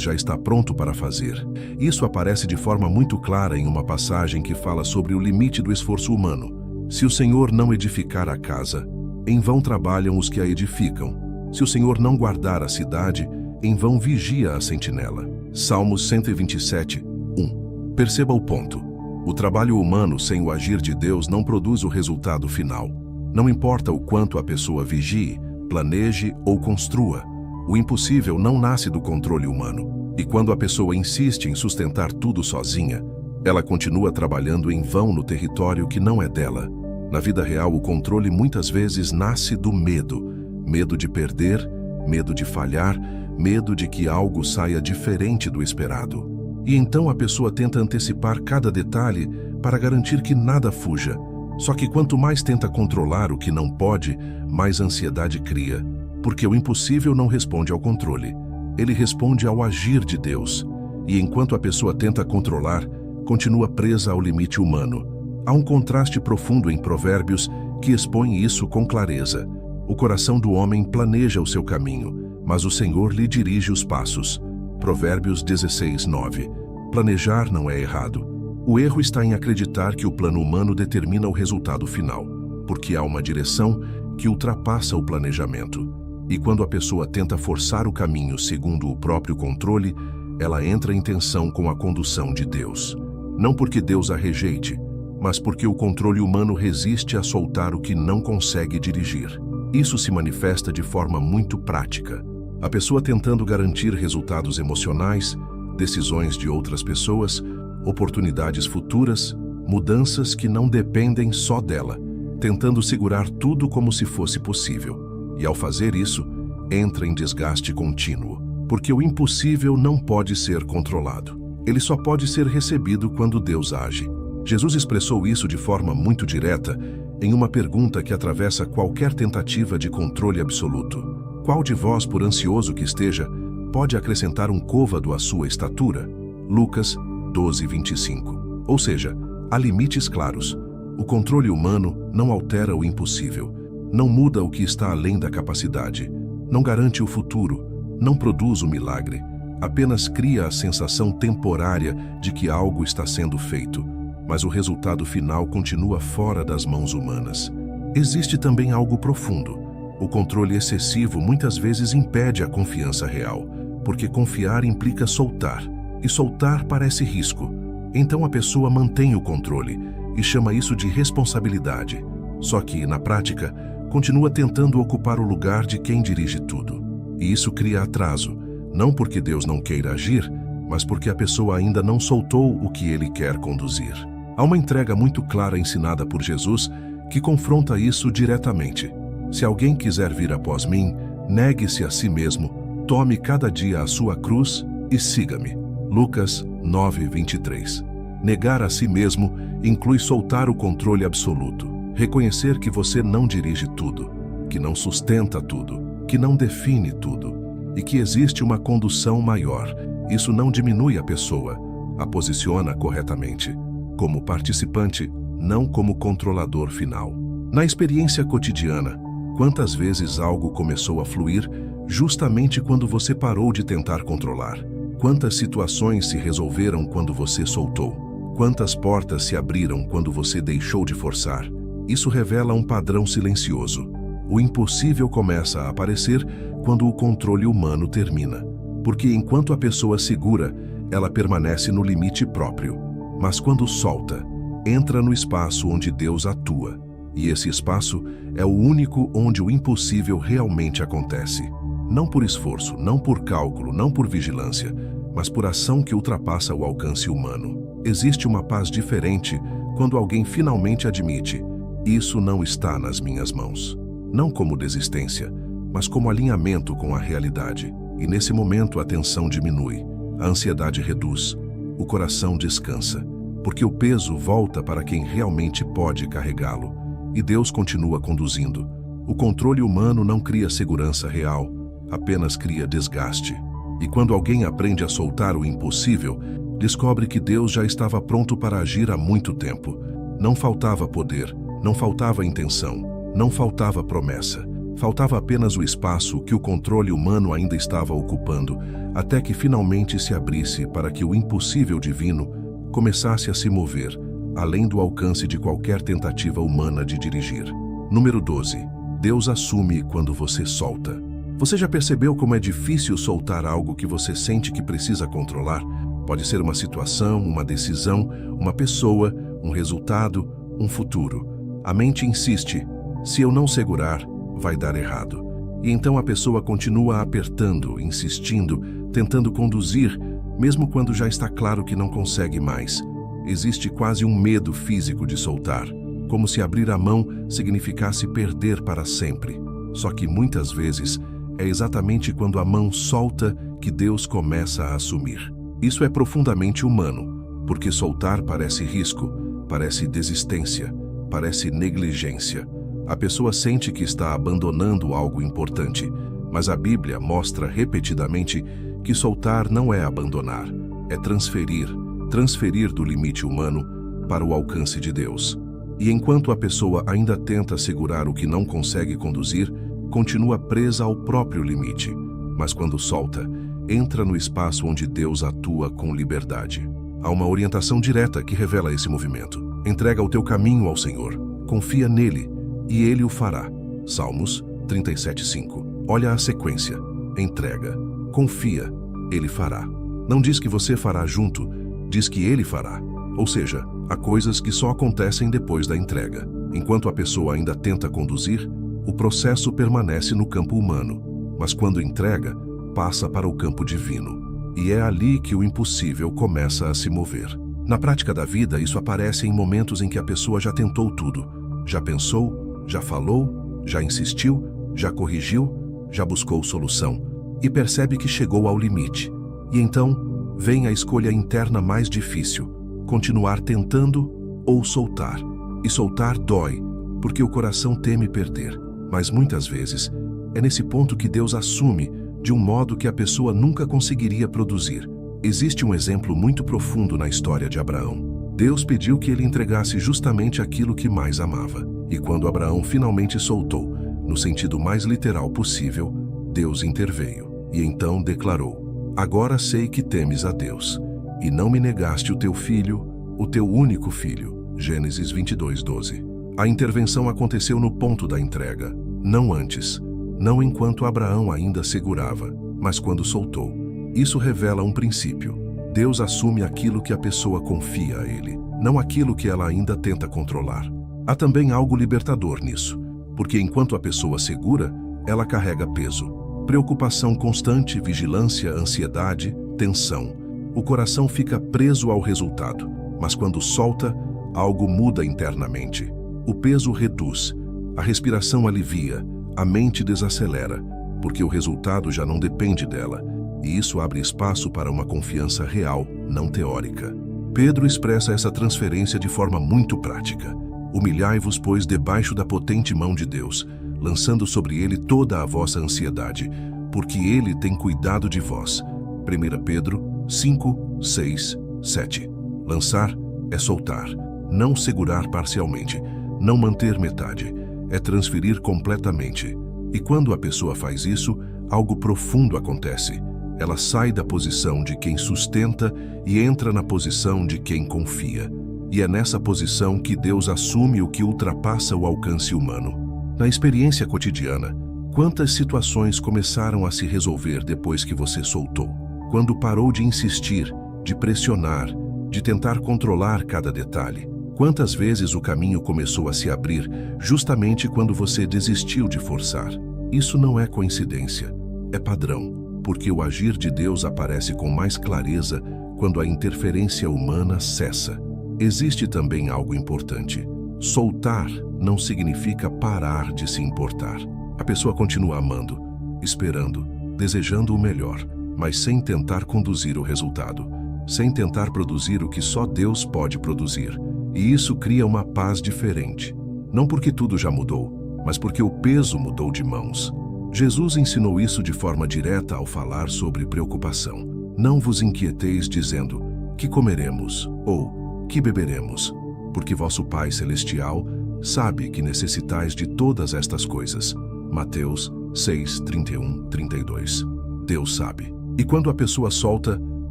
já está pronto para fazer. Isso aparece de forma muito clara em uma passagem que fala sobre o limite do esforço humano. Se o Senhor não edificar a casa, em vão trabalham os que a edificam. Se o Senhor não guardar a cidade, em vão vigia a sentinela. Salmos 127, 1. Perceba o ponto. O trabalho humano sem o agir de Deus não produz o resultado final. Não importa o quanto a pessoa vigie, planeje ou construa, o impossível não nasce do controle humano. E quando a pessoa insiste em sustentar tudo sozinha, ela continua trabalhando em vão no território que não é dela. Na vida real, o controle muitas vezes nasce do medo. Medo de perder, medo de falhar, medo de que algo saia diferente do esperado. E então a pessoa tenta antecipar cada detalhe para garantir que nada fuja. Só que quanto mais tenta controlar o que não pode, mais ansiedade cria. Porque o impossível não responde ao controle. Ele responde ao agir de Deus. E enquanto a pessoa tenta controlar, continua presa ao limite humano. Há um contraste profundo em Provérbios que expõe isso com clareza. O coração do homem planeja o seu caminho, mas o Senhor lhe dirige os passos. Provérbios 16, 9. Planejar não é errado. O erro está em acreditar que o plano humano determina o resultado final, porque há uma direção que ultrapassa o planejamento. E quando a pessoa tenta forçar o caminho segundo o próprio controle, ela entra em tensão com a condução de Deus. Não porque Deus a rejeite, mas porque o controle humano resiste a soltar o que não consegue dirigir. Isso se manifesta de forma muito prática. A pessoa tentando garantir resultados emocionais, decisões de outras pessoas, oportunidades futuras, mudanças que não dependem só dela, tentando segurar tudo como se fosse possível. E ao fazer isso, entra em desgaste contínuo, porque o impossível não pode ser controlado. Ele só pode ser recebido quando Deus age. Jesus expressou isso de forma muito direta em uma pergunta que atravessa qualquer tentativa de controle absoluto. Qual de vós, por ansioso que esteja, pode acrescentar um côvado à sua estatura? Lucas 12, 25. Ou seja, há limites claros. O controle humano não altera o impossível. Não muda o que está além da capacidade, não garante o futuro, não produz o milagre, apenas cria a sensação temporária de que algo está sendo feito, mas o resultado final continua fora das mãos humanas. Existe também algo profundo. O controle excessivo muitas vezes impede a confiança real, porque confiar implica soltar, e soltar parece risco. Então a pessoa mantém o controle e chama isso de responsabilidade. Só que, na prática, continua tentando ocupar o lugar de quem dirige tudo. E isso cria atraso, não porque Deus não queira agir, mas porque a pessoa ainda não soltou o que Ele quer conduzir. Há uma entrega muito clara ensinada por Jesus que confronta isso diretamente. Se alguém quiser vir após mim, negue-se a si mesmo, tome cada dia a sua cruz e siga-me. Lucas 9, 23. Negar a si mesmo inclui soltar o controle absoluto. Reconhecer que você não dirige tudo, que não sustenta tudo, que não define tudo e que existe uma condução maior. Isso não diminui a pessoa, a posiciona corretamente, como participante, não como controlador final. Na experiência cotidiana, quantas vezes algo começou a fluir justamente quando você parou de tentar controlar? Quantas situações se resolveram quando você soltou? Quantas portas se abriram quando você deixou de forçar? Isso revela um padrão silencioso. O impossível começa a aparecer quando o controle humano termina. Porque enquanto a pessoa segura, ela permanece no limite próprio. Mas quando solta, entra no espaço onde Deus atua. E esse espaço é o único onde o impossível realmente acontece. Não por esforço, não por cálculo, não por vigilância, mas por ação que ultrapassa o alcance humano. Existe uma paz diferente quando alguém finalmente admite: isso não está nas minhas mãos. Não como desistência, mas como alinhamento com a realidade. E nesse momento a tensão diminui, a ansiedade reduz, o coração descansa, porque o peso volta para quem realmente pode carregá-lo. E Deus continua conduzindo. O controle humano não cria segurança real, apenas cria desgaste. E quando alguém aprende a soltar o impossível, descobre que Deus já estava pronto para agir há muito tempo. Não faltava poder, não faltava intenção, não faltava promessa. Faltava apenas o espaço que o controle humano ainda estava ocupando, até que finalmente se abrisse para que o impossível divino começasse a se mover, além do alcance de qualquer tentativa humana de dirigir. Número 12. Deus assume quando você solta. Você já percebeu como é difícil soltar algo que você sente que precisa controlar? Pode ser uma situação, uma decisão, uma pessoa, um resultado, um futuro. A mente insiste: se eu não segurar, vai dar errado. E então a pessoa continua apertando, insistindo, tentando conduzir, mesmo quando já está claro que não consegue mais. Existe quase um medo físico de soltar, como se abrir a mão significasse perder para sempre. Só que muitas vezes é exatamente quando a mão solta que Deus começa a assumir. Isso é profundamente humano, porque soltar parece risco, parece desistência, parece negligência. A pessoa sente que está abandonando algo importante, mas a Bíblia mostra repetidamente que soltar não é abandonar, é transferir do limite humano para o alcance de Deus. E enquanto a pessoa ainda tenta segurar o que não consegue conduzir, continua presa ao próprio limite. Mas quando solta, entra no espaço onde Deus atua com liberdade. Há uma orientação direta que revela esse movimento. Entrega o teu caminho ao Senhor, confia nele, e Ele o fará. Salmos 37:5. Olha a sequência. Entrega, confia, Ele fará. Não diz que você fará junto, diz que Ele fará. Ou seja, há coisas que só acontecem depois da entrega. Enquanto a pessoa ainda tenta conduzir, o processo permanece no campo humano. Mas quando entrega, passa para o campo divino. E é ali que o impossível começa a se mover. Na prática da vida, isso aparece em momentos em que a pessoa já tentou tudo. Já pensou, já falou, já insistiu, já corrigiu, já buscou solução e percebe que chegou ao limite. E então vem a escolha interna mais difícil: continuar tentando ou soltar. E soltar dói, porque o coração teme perder. Mas muitas vezes é nesse ponto que Deus assume de um modo que a pessoa nunca conseguiria produzir. Existe um exemplo muito profundo na história de Abraão. Deus pediu que ele entregasse justamente aquilo que mais amava. E quando Abraão finalmente soltou, no sentido mais literal possível, Deus interveio. E então declarou: agora sei que temes a Deus, e não me negaste o teu filho, o teu único filho. Gênesis 22:12. A intervenção aconteceu no ponto da entrega, não antes, não enquanto Abraão ainda segurava, mas quando soltou. Isso revela um princípio. Deus assume aquilo que a pessoa confia a Ele, não aquilo que ela ainda tenta controlar. Há também algo libertador nisso, porque enquanto a pessoa segura, ela carrega peso. Preocupação constante, vigilância, ansiedade, tensão. O coração fica preso ao resultado, mas quando solta, algo muda internamente. O peso reduz, a respiração alivia, a mente desacelera, porque o resultado já não depende dela, e isso abre espaço para uma confiança real, não teórica. Pedro expressa essa transferência de forma muito prática. Humilhai-vos, pois, debaixo da potente mão de Deus, lançando sobre ele toda a vossa ansiedade, porque ele tem cuidado de vós. 1 Pedro 5, 6, 7. Lançar é soltar, não segurar parcialmente, não manter metade, é transferir completamente. E quando a pessoa faz isso, algo profundo acontece. Ela sai da posição de quem sustenta e entra na posição de quem confia. E é nessa posição que Deus assume o que ultrapassa o alcance humano. Na experiência cotidiana, quantas situações começaram a se resolver depois que você soltou? Quando parou de insistir, de pressionar, de tentar controlar cada detalhe? Quantas vezes o caminho começou a se abrir justamente quando você desistiu de forçar? Isso não é coincidência, é padrão, porque o agir de Deus aparece com mais clareza quando a interferência humana cessa. Existe também algo importante. Soltar não significa parar de se importar. A pessoa continua amando, esperando, desejando o melhor, mas sem tentar conduzir o resultado, sem tentar produzir o que só Deus pode produzir. E isso cria uma paz diferente. Não porque tudo já mudou, mas porque o peso mudou de mãos. Jesus ensinou isso de forma direta ao falar sobre preocupação. Não vos inquieteis dizendo, que comeremos, ou que beberemos, porque vosso Pai Celestial sabe que necessitais de todas estas coisas. Mateus 6, 31, 32. Deus sabe. E quando a pessoa solta,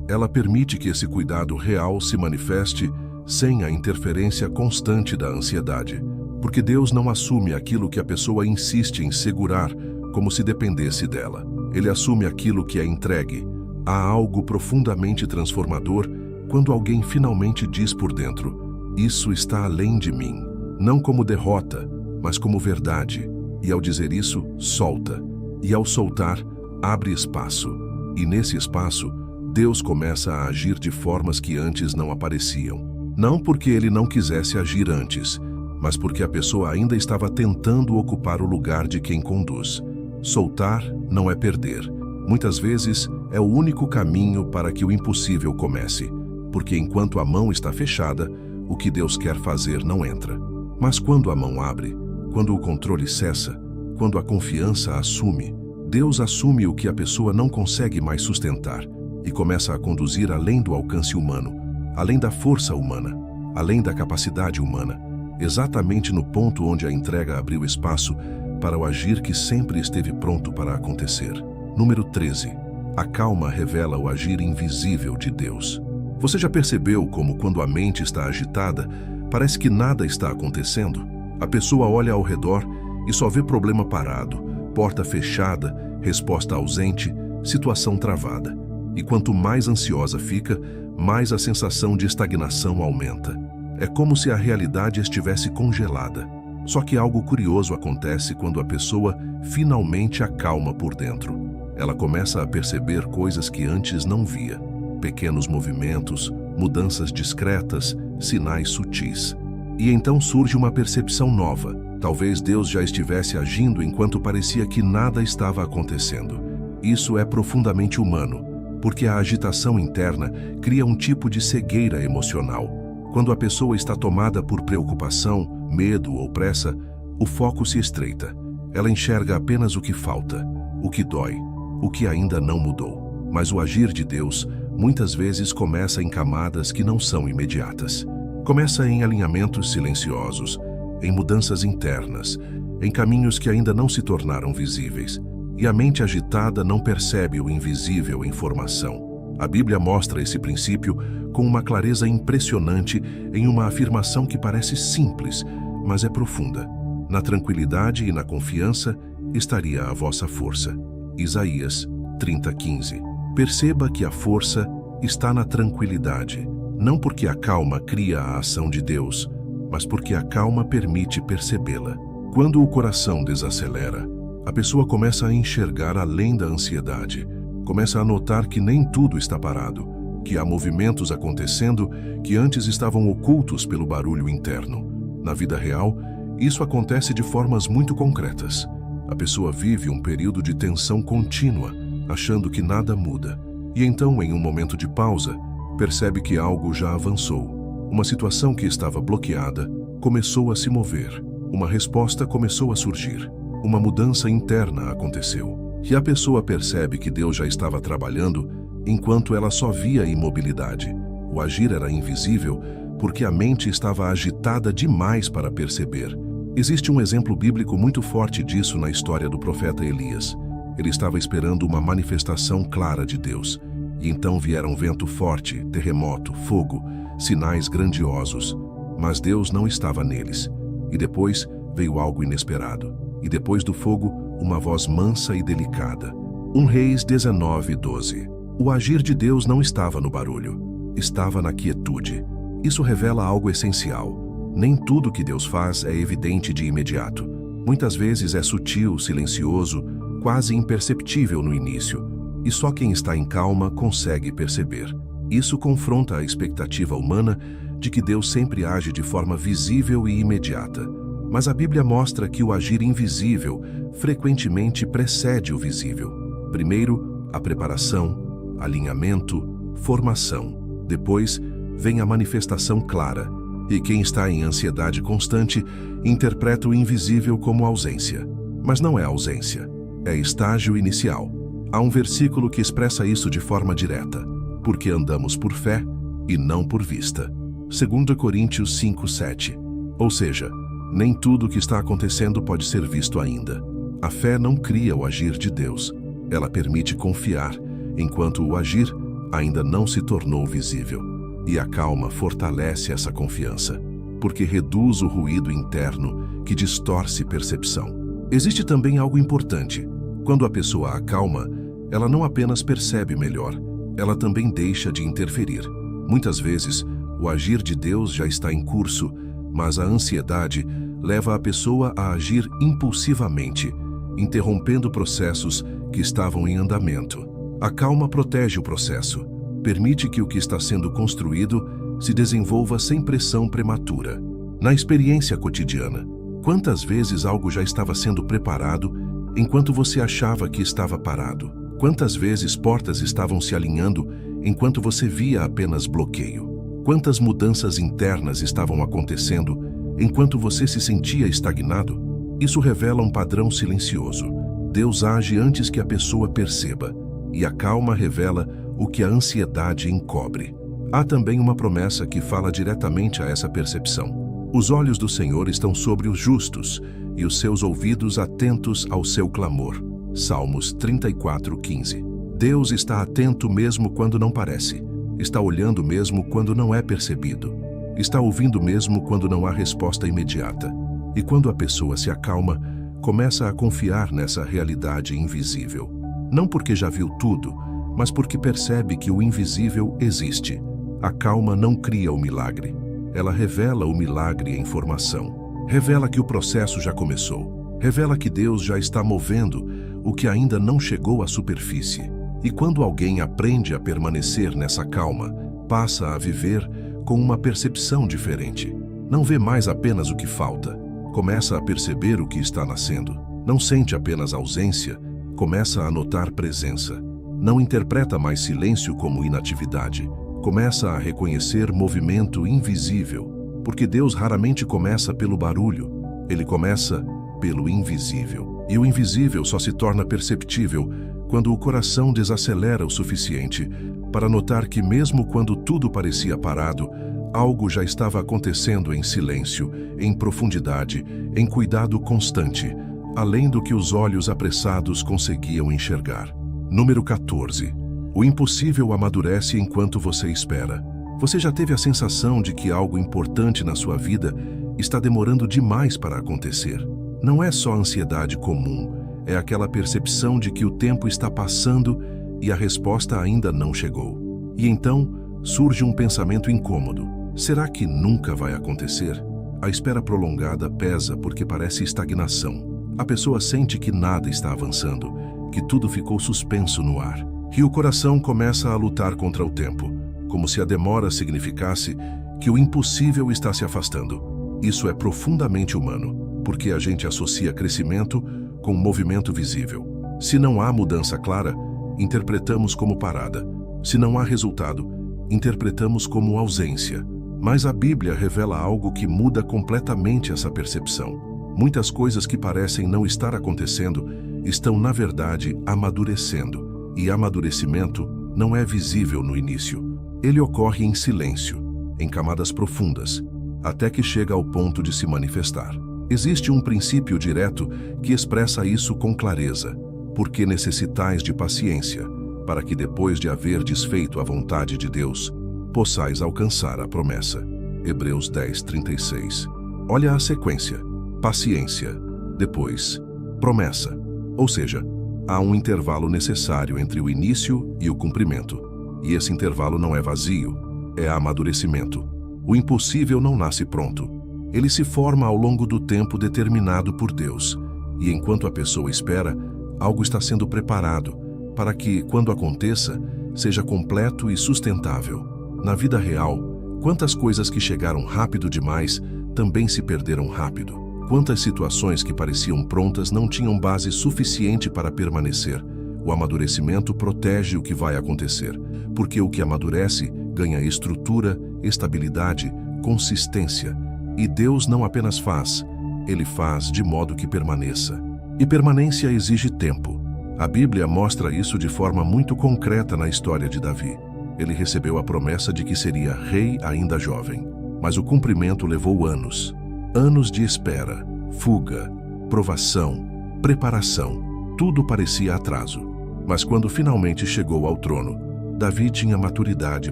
ela permite que esse cuidado real se manifeste sem a interferência constante da ansiedade, porque Deus não assume aquilo que a pessoa insiste em segurar como se dependesse dela. Ele assume aquilo que é entregue. Há algo profundamente transformador quando alguém finalmente diz por dentro, isso está além de mim, não como derrota, mas como verdade. E ao dizer isso, solta. E ao soltar, abre espaço. E nesse espaço, Deus começa a agir de formas que antes não apareciam. Não porque ele não quisesse agir antes, mas porque a pessoa ainda estava tentando ocupar o lugar de quem conduz. Soltar não é perder. Muitas vezes é o único caminho para que o impossível comece, porque enquanto a mão está fechada, o que Deus quer fazer não entra. Mas quando a mão abre, quando o controle cessa, quando a confiança assume, Deus assume o que a pessoa não consegue mais sustentar e começa a conduzir além do alcance humano, além da força humana, além da capacidade humana, exatamente no ponto onde a entrega abriu espaço para o agir que sempre esteve pronto para acontecer. Número 13. A calma revela o agir invisível de Deus. Você já percebeu como, quando a mente está agitada, parece que nada está acontecendo? A pessoa olha ao redor e só vê problema parado, porta fechada, resposta ausente, situação travada. E quanto mais ansiosa fica, mais a sensação de estagnação aumenta. É como se a realidade estivesse congelada. Só que algo curioso acontece quando a pessoa finalmente acalma por dentro. Ela começa a perceber coisas que antes não via. Pequenos movimentos, mudanças discretas, sinais sutis. E então surge uma percepção nova. Talvez Deus já estivesse agindo enquanto parecia que nada estava acontecendo. Isso é profundamente humano, porque a agitação interna cria um tipo de cegueira emocional. Quando a pessoa está tomada por preocupação, medo ou pressa, o foco se estreita. Ela enxerga apenas o que falta, o que dói, o que ainda não mudou. Mas o agir de Deus muitas vezes começa em camadas que não são imediatas. Começa em alinhamentos silenciosos, em mudanças internas, em caminhos que ainda não se tornaram visíveis. E a mente agitada não percebe o invisível em formação. A Bíblia mostra esse princípio com uma clareza impressionante em uma afirmação que parece simples, mas é profunda. Na tranquilidade e na confiança estaria a vossa força. Isaías 30:15. Perceba que a força está na tranquilidade, não porque a calma cria a ação de Deus, mas porque a calma permite percebê-la. Quando o coração desacelera, a pessoa começa a enxergar além da ansiedade, começa a notar que nem tudo está parado, que há movimentos acontecendo que antes estavam ocultos pelo barulho interno. Na vida real, isso acontece de formas muito concretas. A pessoa vive um período de tensão contínua, achando que nada muda. E então, em um momento de pausa, percebe que algo já avançou. Uma situação que estava bloqueada começou a se mover. Uma resposta começou a surgir. Uma mudança interna aconteceu. E a pessoa percebe que Deus já estava trabalhando enquanto ela só via imobilidade. O agir era invisível porque a mente estava agitada demais para perceber. Existe um exemplo bíblico muito forte disso na história do profeta Elias. Ele estava esperando uma manifestação clara de Deus. E então vieram vento forte, terremoto, fogo, sinais grandiosos. Mas Deus não estava neles. E depois veio algo inesperado. E depois do fogo, uma voz mansa e delicada. 1 Reis 19:12. O agir de Deus não estava no barulho, estava na quietude. Isso revela algo essencial. Nem tudo que Deus faz é evidente de imediato. Muitas vezes é sutil, silencioso, quase imperceptível no início. E só quem está em calma consegue perceber. Isso confronta a expectativa humana de que Deus sempre age de forma visível e imediata. Mas a Bíblia mostra que o agir invisível frequentemente precede o visível. Primeiro, a preparação, alinhamento, formação. Depois, vem a manifestação clara. E quem está em ansiedade constante interpreta o invisível como ausência. Mas não é ausência. É estágio inicial. Há um versículo que expressa isso de forma direta. Porque andamos por fé e não por vista. 2 Coríntios 5:7. Ou seja, nem tudo o que está acontecendo pode ser visto ainda. A fé não cria o agir de Deus. Ela permite confiar, enquanto o agir ainda não se tornou visível. E a calma fortalece essa confiança, porque reduz o ruído interno que distorce percepção. Existe também algo importante. Quando a pessoa acalma, ela não apenas percebe melhor, ela também deixa de interferir. Muitas vezes, o agir de Deus já está em curso, mas a ansiedade leva a pessoa a agir impulsivamente, interrompendo processos que estavam em andamento. A calma protege o processo, permite que o que está sendo construído se desenvolva sem pressão prematura. Na experiência cotidiana, quantas vezes algo já estava sendo preparado enquanto você achava que estava parado? Quantas vezes portas estavam se alinhando enquanto você via apenas bloqueio? Quantas mudanças internas estavam acontecendo enquanto você se sentia estagnado? Isso revela um padrão silencioso. Deus age antes que a pessoa perceba, e a calma revela o que a ansiedade encobre. Há também uma promessa que fala diretamente a essa percepção. Os olhos do Senhor estão sobre os justos, e os seus ouvidos atentos ao seu clamor. Salmos 34:15. Deus está atento mesmo quando não parece. Está olhando mesmo quando não é percebido. Está ouvindo mesmo quando não há resposta imediata. E quando a pessoa se acalma, começa a confiar nessa realidade invisível. Não porque já viu tudo, mas porque percebe que o invisível existe. A calma não cria o milagre. Ela revela o milagre em formação. Revela que o processo já começou. Revela que Deus já está movendo o que ainda não chegou à superfície. E quando alguém aprende a permanecer nessa calma, passa a viver com uma percepção diferente. Não vê mais apenas o que falta. Começa a perceber o que está nascendo. Não sente apenas ausência, começa a notar presença. Não interpreta mais silêncio como inatividade. Começa a reconhecer movimento invisível, porque Deus raramente começa pelo barulho, ele começa pelo invisível. E o invisível só se torna perceptível quando o coração desacelera o suficiente para notar que mesmo quando tudo parecia parado, algo já estava acontecendo em silêncio, em profundidade, em cuidado constante, além do que os olhos apressados conseguiam enxergar. Número 14. O impossível amadurece enquanto você espera. Você já teve a sensação de que algo importante na sua vida está demorando demais para acontecer? Não é só ansiedade comum, é aquela percepção de que o tempo está passando e a resposta ainda não chegou. E então surge um pensamento incômodo. Será que nunca vai acontecer? A espera prolongada pesa porque parece estagnação. A pessoa sente que nada está avançando, que tudo ficou suspenso no ar. E o coração começa a lutar contra o tempo, como se a demora significasse que o impossível está se afastando. Isso é profundamente humano, porque a gente associa crescimento com movimento visível. Se não há mudança clara, interpretamos como parada. Se não há resultado, interpretamos como ausência. Mas a Bíblia revela algo que muda completamente essa percepção. Muitas coisas que parecem não estar acontecendo estão, na verdade, amadurecendo. E amadurecimento não é visível no início. Ele ocorre em silêncio, em camadas profundas, até que chega ao ponto de se manifestar. Existe um princípio direto que expressa isso com clareza. Porque necessitais de paciência, para que depois de haver desfeito a vontade de Deus, possais alcançar a promessa. Hebreus 10:36. Olha a sequência. Paciência, depois, promessa. Ou seja, há um intervalo necessário entre o início e o cumprimento. E esse intervalo não é vazio, é amadurecimento. O impossível não nasce pronto. Ele se forma ao longo do tempo determinado por Deus. E enquanto a pessoa espera, algo está sendo preparado para que, quando aconteça, seja completo e sustentável. Na vida real, quantas coisas que chegaram rápido demais também se perderam rápido. Quantas situações que pareciam prontas não tinham base suficiente para permanecer. O amadurecimento protege o que vai acontecer, porque o que amadurece ganha estrutura, estabilidade, consistência. E Deus não apenas faz, Ele faz de modo que permaneça. E permanência exige tempo. A Bíblia mostra isso de forma muito concreta na história de Davi. Ele recebeu a promessa de que seria rei ainda jovem, mas o cumprimento levou anos. Anos de espera, fuga, provação, preparação. Tudo parecia atraso. Mas quando finalmente chegou ao trono, Davi tinha maturidade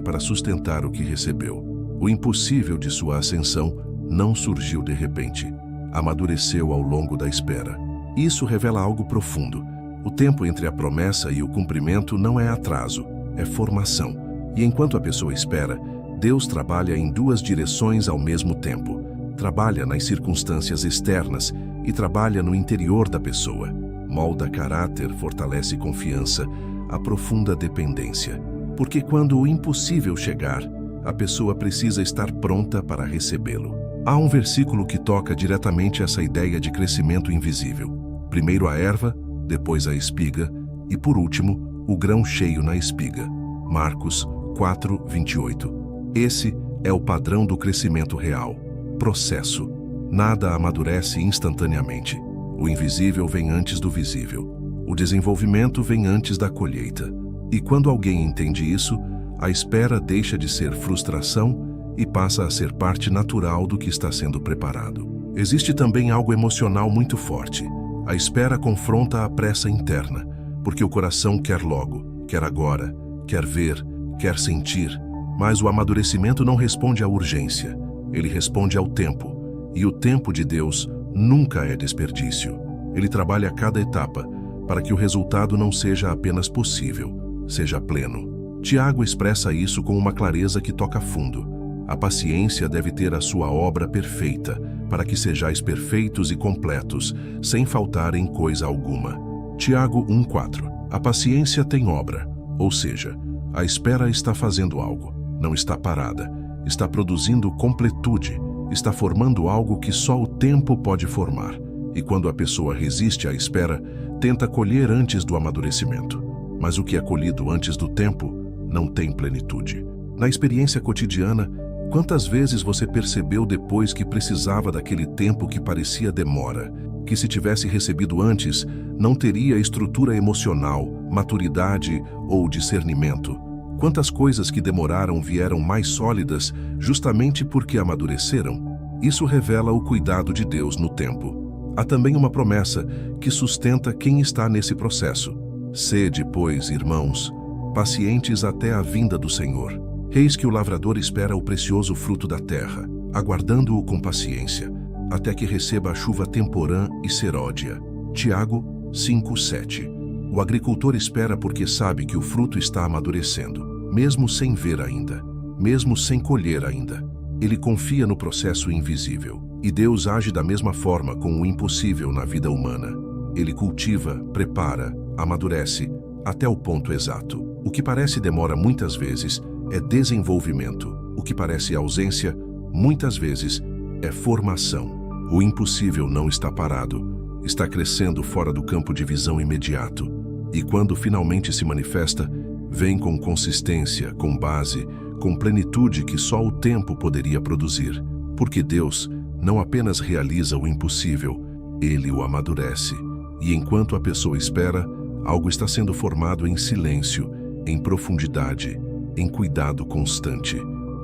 para sustentar o que recebeu. O impossível de sua ascensão não surgiu de repente. Amadureceu ao longo da espera. Isso revela algo profundo. O tempo entre a promessa e o cumprimento não é atraso, é formação. E enquanto a pessoa espera, Deus trabalha em duas direções ao mesmo tempo. Trabalha nas circunstâncias externas e trabalha no interior da pessoa. Molda caráter, fortalece confiança, aprofunda dependência. Porque quando o impossível chegar, a pessoa precisa estar pronta para recebê-lo. Há um versículo que toca diretamente essa ideia de crescimento invisível. Primeiro a erva, depois a espiga e, por último, o grão cheio na espiga. Marcos 4:28. Esse é o padrão do crescimento real. Processo. Nada amadurece instantaneamente. O invisível vem antes do visível. O desenvolvimento vem antes da colheita. E quando alguém entende isso, a espera deixa de ser frustração e passa a ser parte natural do que está sendo preparado. Existe também algo emocional muito forte. A espera confronta a pressa interna, porque o coração quer logo, quer agora, quer ver, quer sentir. Mas o amadurecimento não responde à urgência, ele responde ao tempo. E o tempo de Deus nunca é desperdício. Ele trabalha a cada etapa para que o resultado não seja apenas possível, seja pleno. Tiago expressa isso com uma clareza que toca fundo. A paciência deve ter a sua obra perfeita, para que sejais perfeitos e completos, sem faltar em coisa alguma. Tiago 1:4. A paciência tem obra, ou seja, a espera está fazendo algo, não está parada, está produzindo completude, está formando algo que só o tempo pode formar. E quando a pessoa resiste à espera, tenta colher antes do amadurecimento. Mas o que é colhido antes do tempo não tem plenitude. Na experiência cotidiana, quantas vezes você percebeu depois que precisava daquele tempo que parecia demora, que se tivesse recebido antes, não teria estrutura emocional, maturidade ou discernimento? Quantas coisas que demoraram vieram mais sólidas justamente porque amadureceram? Isso revela o cuidado de Deus no tempo. Há também uma promessa que sustenta quem está nesse processo. Sede, pois, irmãos, pacientes até a vinda do Senhor. Eis que o lavrador espera o precioso fruto da terra, aguardando-o com paciência, até que receba a chuva temporã e seródia. Tiago 5:7. O agricultor espera porque sabe que o fruto está amadurecendo, mesmo sem ver ainda, mesmo sem colher ainda. Ele confia no processo invisível. E Deus age da mesma forma com o impossível na vida humana. Ele cultiva, prepara, amadurece, até o ponto exato. O que parece demora muitas vezes é desenvolvimento. O que parece ausência, muitas vezes, é formação. O impossível não está parado, está crescendo fora do campo de visão imediato. E quando finalmente se manifesta, vem com consistência, com base, com plenitude que só o tempo poderia produzir. Porque Deus não apenas realiza o impossível, Ele o amadurece. E enquanto a pessoa espera, algo está sendo formado em silêncio, em profundidade, em cuidado constante.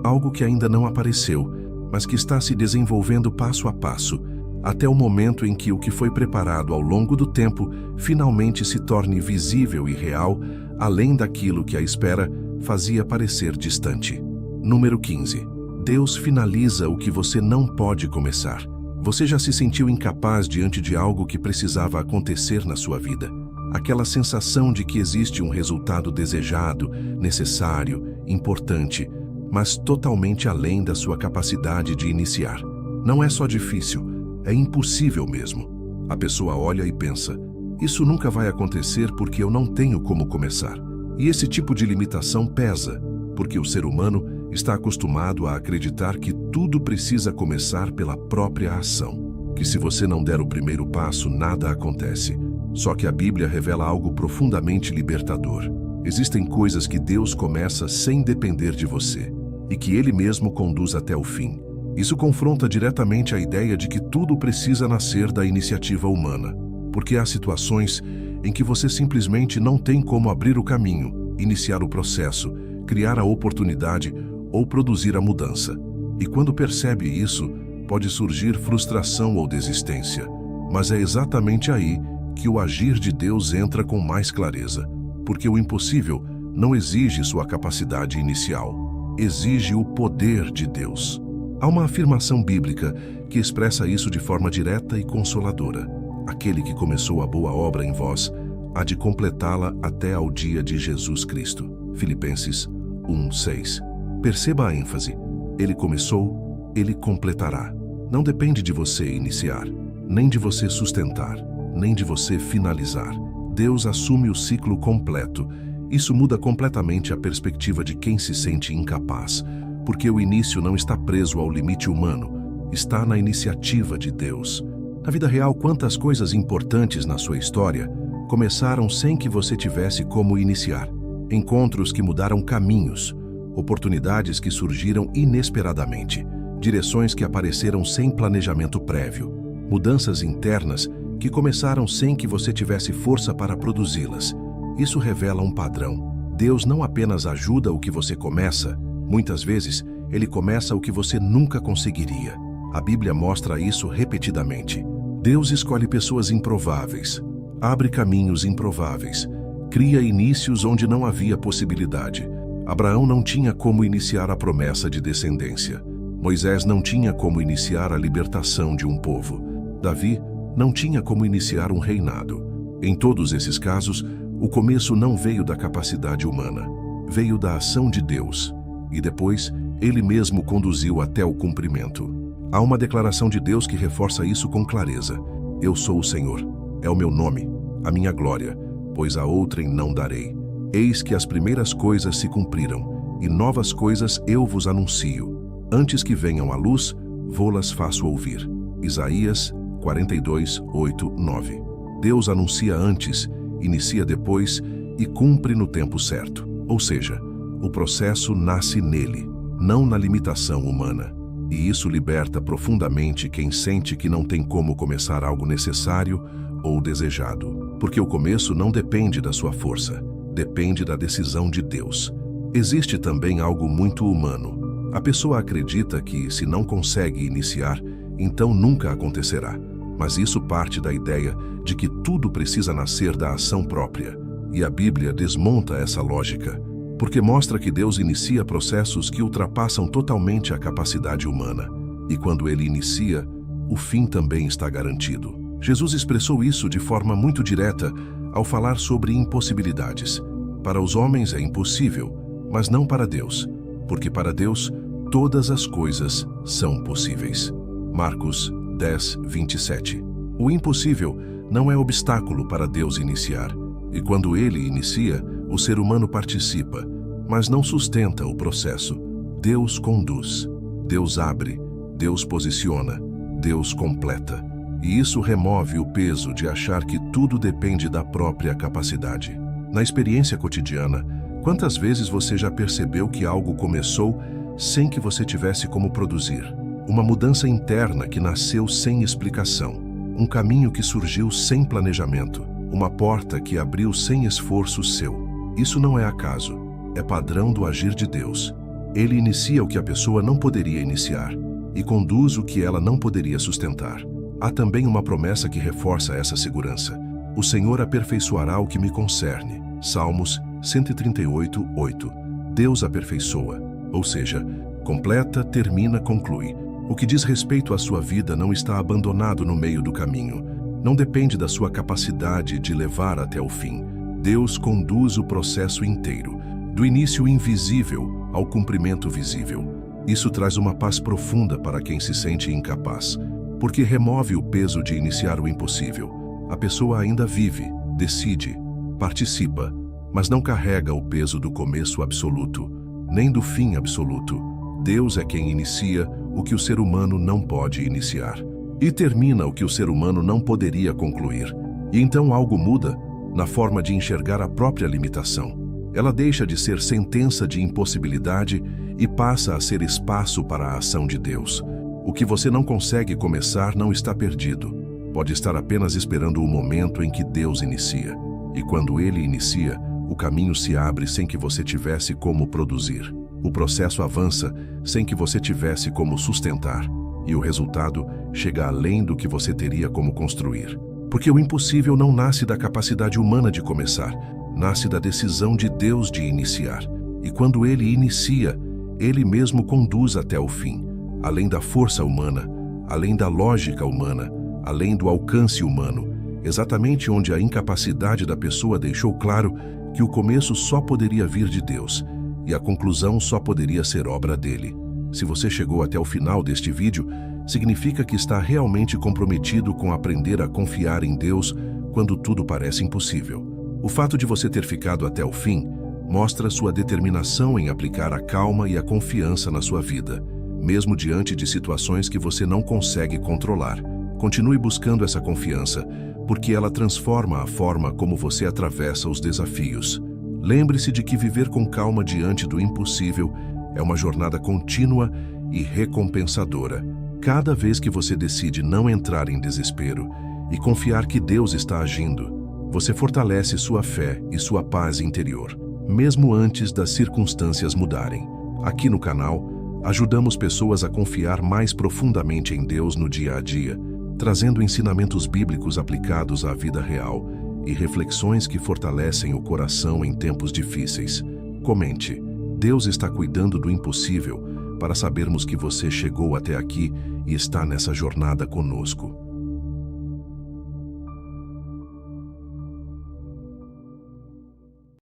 Algo que ainda não apareceu, mas que está se desenvolvendo passo a passo, até o momento em que o que foi preparado ao longo do tempo finalmente se torne visível e real, além daquilo que a espera fazia parecer distante. Número 15. Deus finaliza o que você não pode começar. Você já se sentiu incapaz diante de algo que precisava acontecer na sua vida? Aquela sensação de que existe um resultado desejado, necessário, importante, mas totalmente além da sua capacidade de iniciar. Não é só difícil, é impossível mesmo. A pessoa olha e pensa, isso nunca vai acontecer porque eu não tenho como começar. E esse tipo de limitação pesa, porque o ser humano está acostumado a acreditar que tudo precisa começar pela própria ação, que se você não der o primeiro passo, nada acontece. Só que a Bíblia revela algo profundamente libertador. Existem coisas que Deus começa sem depender de você, e que Ele mesmo conduz até o fim. Isso confronta diretamente a ideia de que tudo precisa nascer da iniciativa humana, porque há situações em que você simplesmente não tem como abrir o caminho, iniciar o processo, criar a oportunidade ou produzir a mudança. E quando percebe isso, pode surgir frustração ou desistência. Mas é exatamente aí que o agir de Deus entra com mais clareza, porque o impossível não exige sua capacidade inicial, exige o poder de Deus. Há uma afirmação bíblica que expressa isso de forma direta e consoladora. Aquele que começou a boa obra em vós há de completá-la até ao dia de Jesus Cristo. Filipenses 1:6. Perceba a ênfase. Ele começou, ele completará. Não depende de você iniciar, nem de você sustentar, nem de você finalizar. Deus assume o ciclo completo. Isso muda completamente a perspectiva de quem se sente incapaz, porque o início não está preso ao limite humano, está na iniciativa de Deus. Na vida real, quantas coisas importantes na sua história começaram sem que você tivesse como iniciar? Encontros que mudaram caminhos, oportunidades que surgiram inesperadamente, direções que apareceram sem planejamento prévio, mudanças internas que começaram sem que você tivesse força para produzi-las. Isso revela um padrão. Deus não apenas ajuda o que você começa, muitas vezes Ele começa o que você nunca conseguiria. A Bíblia mostra isso repetidamente. Deus escolhe pessoas improváveis, abre caminhos improváveis, cria inícios onde não havia possibilidade. Abraão não tinha como iniciar a promessa de descendência. Moisés não tinha como iniciar a libertação de um povo. Davi não tinha como iniciar um reinado. Em todos esses casos, o começo não veio da capacidade humana, veio da ação de Deus, e depois Ele mesmo conduziu até o cumprimento. Há uma declaração de Deus que reforça isso com clareza. Eu sou o Senhor, é o meu nome, a minha glória, pois a outrem não darei. Eis que as primeiras coisas se cumpriram, e novas coisas eu vos anuncio. Antes que venham à luz, vô-las faço ouvir. Isaías 42, 8, 9. Deus anuncia antes, inicia depois e cumpre no tempo certo. Ou seja, o processo nasce nele, não na limitação humana. E isso liberta profundamente quem sente que não tem como começar algo necessário ou desejado. Porque o começo não depende da sua força, depende da decisão de Deus. Existe também algo muito humano. A pessoa acredita que, se não consegue iniciar, então nunca acontecerá. Mas isso parte da ideia de que tudo precisa nascer da ação própria. E a Bíblia desmonta essa lógica, porque mostra que Deus inicia processos que ultrapassam totalmente a capacidade humana. E quando Ele inicia, o fim também está garantido. Jesus expressou isso de forma muito direta ao falar sobre impossibilidades. Para os homens é impossível, mas não para Deus, porque para Deus todas as coisas são possíveis. Marcos 10, 27. O impossível não é obstáculo para Deus iniciar. E quando Ele inicia, o ser humano participa, mas não sustenta o processo. Deus conduz, Deus abre, Deus posiciona, Deus completa. E isso remove o peso de achar que tudo depende da própria capacidade. Na experiência cotidiana, quantas vezes você já percebeu que algo começou sem que você tivesse como produzir? Uma mudança interna que nasceu sem explicação, um caminho que surgiu sem planejamento, uma porta que abriu sem esforço seu. Isso não é acaso, é padrão do agir de Deus. Ele inicia o que a pessoa não poderia iniciar e conduz o que ela não poderia sustentar. Há também uma promessa que reforça essa segurança. O Senhor aperfeiçoará o que me concerne. Salmos 138, 8. Deus aperfeiçoa, ou seja, completa, termina, conclui. O que diz respeito à sua vida não está abandonado no meio do caminho. Não depende da sua capacidade de levar até o fim. Deus conduz o processo inteiro, do início invisível ao cumprimento visível. Isso traz uma paz profunda para quem se sente incapaz, porque remove o peso de iniciar o impossível. A pessoa ainda vive, decide, participa, mas não carrega o peso do começo absoluto, nem do fim absoluto. Deus é quem inicia o que o ser humano não pode iniciar e termina o que o ser humano não poderia concluir. E então algo muda na forma de enxergar a própria limitação. Ela deixa de ser sentença de impossibilidade e passa a ser espaço para a ação de Deus. O que você não consegue começar não está perdido. Pode estar apenas esperando o momento em que Deus inicia. E quando ele inicia, o caminho se abre sem que você tivesse como produzir. O processo avança sem que você tivesse como sustentar. E o resultado chega além do que você teria como construir. Porque o impossível não nasce da capacidade humana de começar, nasce da decisão de Deus de iniciar. E quando ele inicia, ele mesmo conduz até o fim, além da força humana, além da lógica humana, além do alcance humano, exatamente onde a incapacidade da pessoa deixou claro que o começo só poderia vir de Deus e a conclusão só poderia ser obra dele. Se você chegou até o final deste vídeo, significa que está realmente comprometido com aprender a confiar em Deus quando tudo parece impossível. O fato de você ter ficado até o fim mostra sua determinação em aplicar a calma e a confiança na sua vida, mesmo diante de situações que você não consegue controlar. Continue buscando essa confiança, porque ela transforma a forma como você atravessa os desafios. Lembre-se de que viver com calma diante do impossível é uma jornada contínua e recompensadora. Cada vez que você decide não entrar em desespero e confiar que Deus está agindo, você fortalece sua fé e sua paz interior, mesmo antes das circunstâncias mudarem. Aqui no canal, ajudamos pessoas a confiar mais profundamente em Deus no dia a dia, trazendo ensinamentos bíblicos aplicados à vida real e reflexões que fortalecem o coração em tempos difíceis. Comente: Deus está cuidando do impossível, para sabermos que você chegou até aqui e está nessa jornada conosco.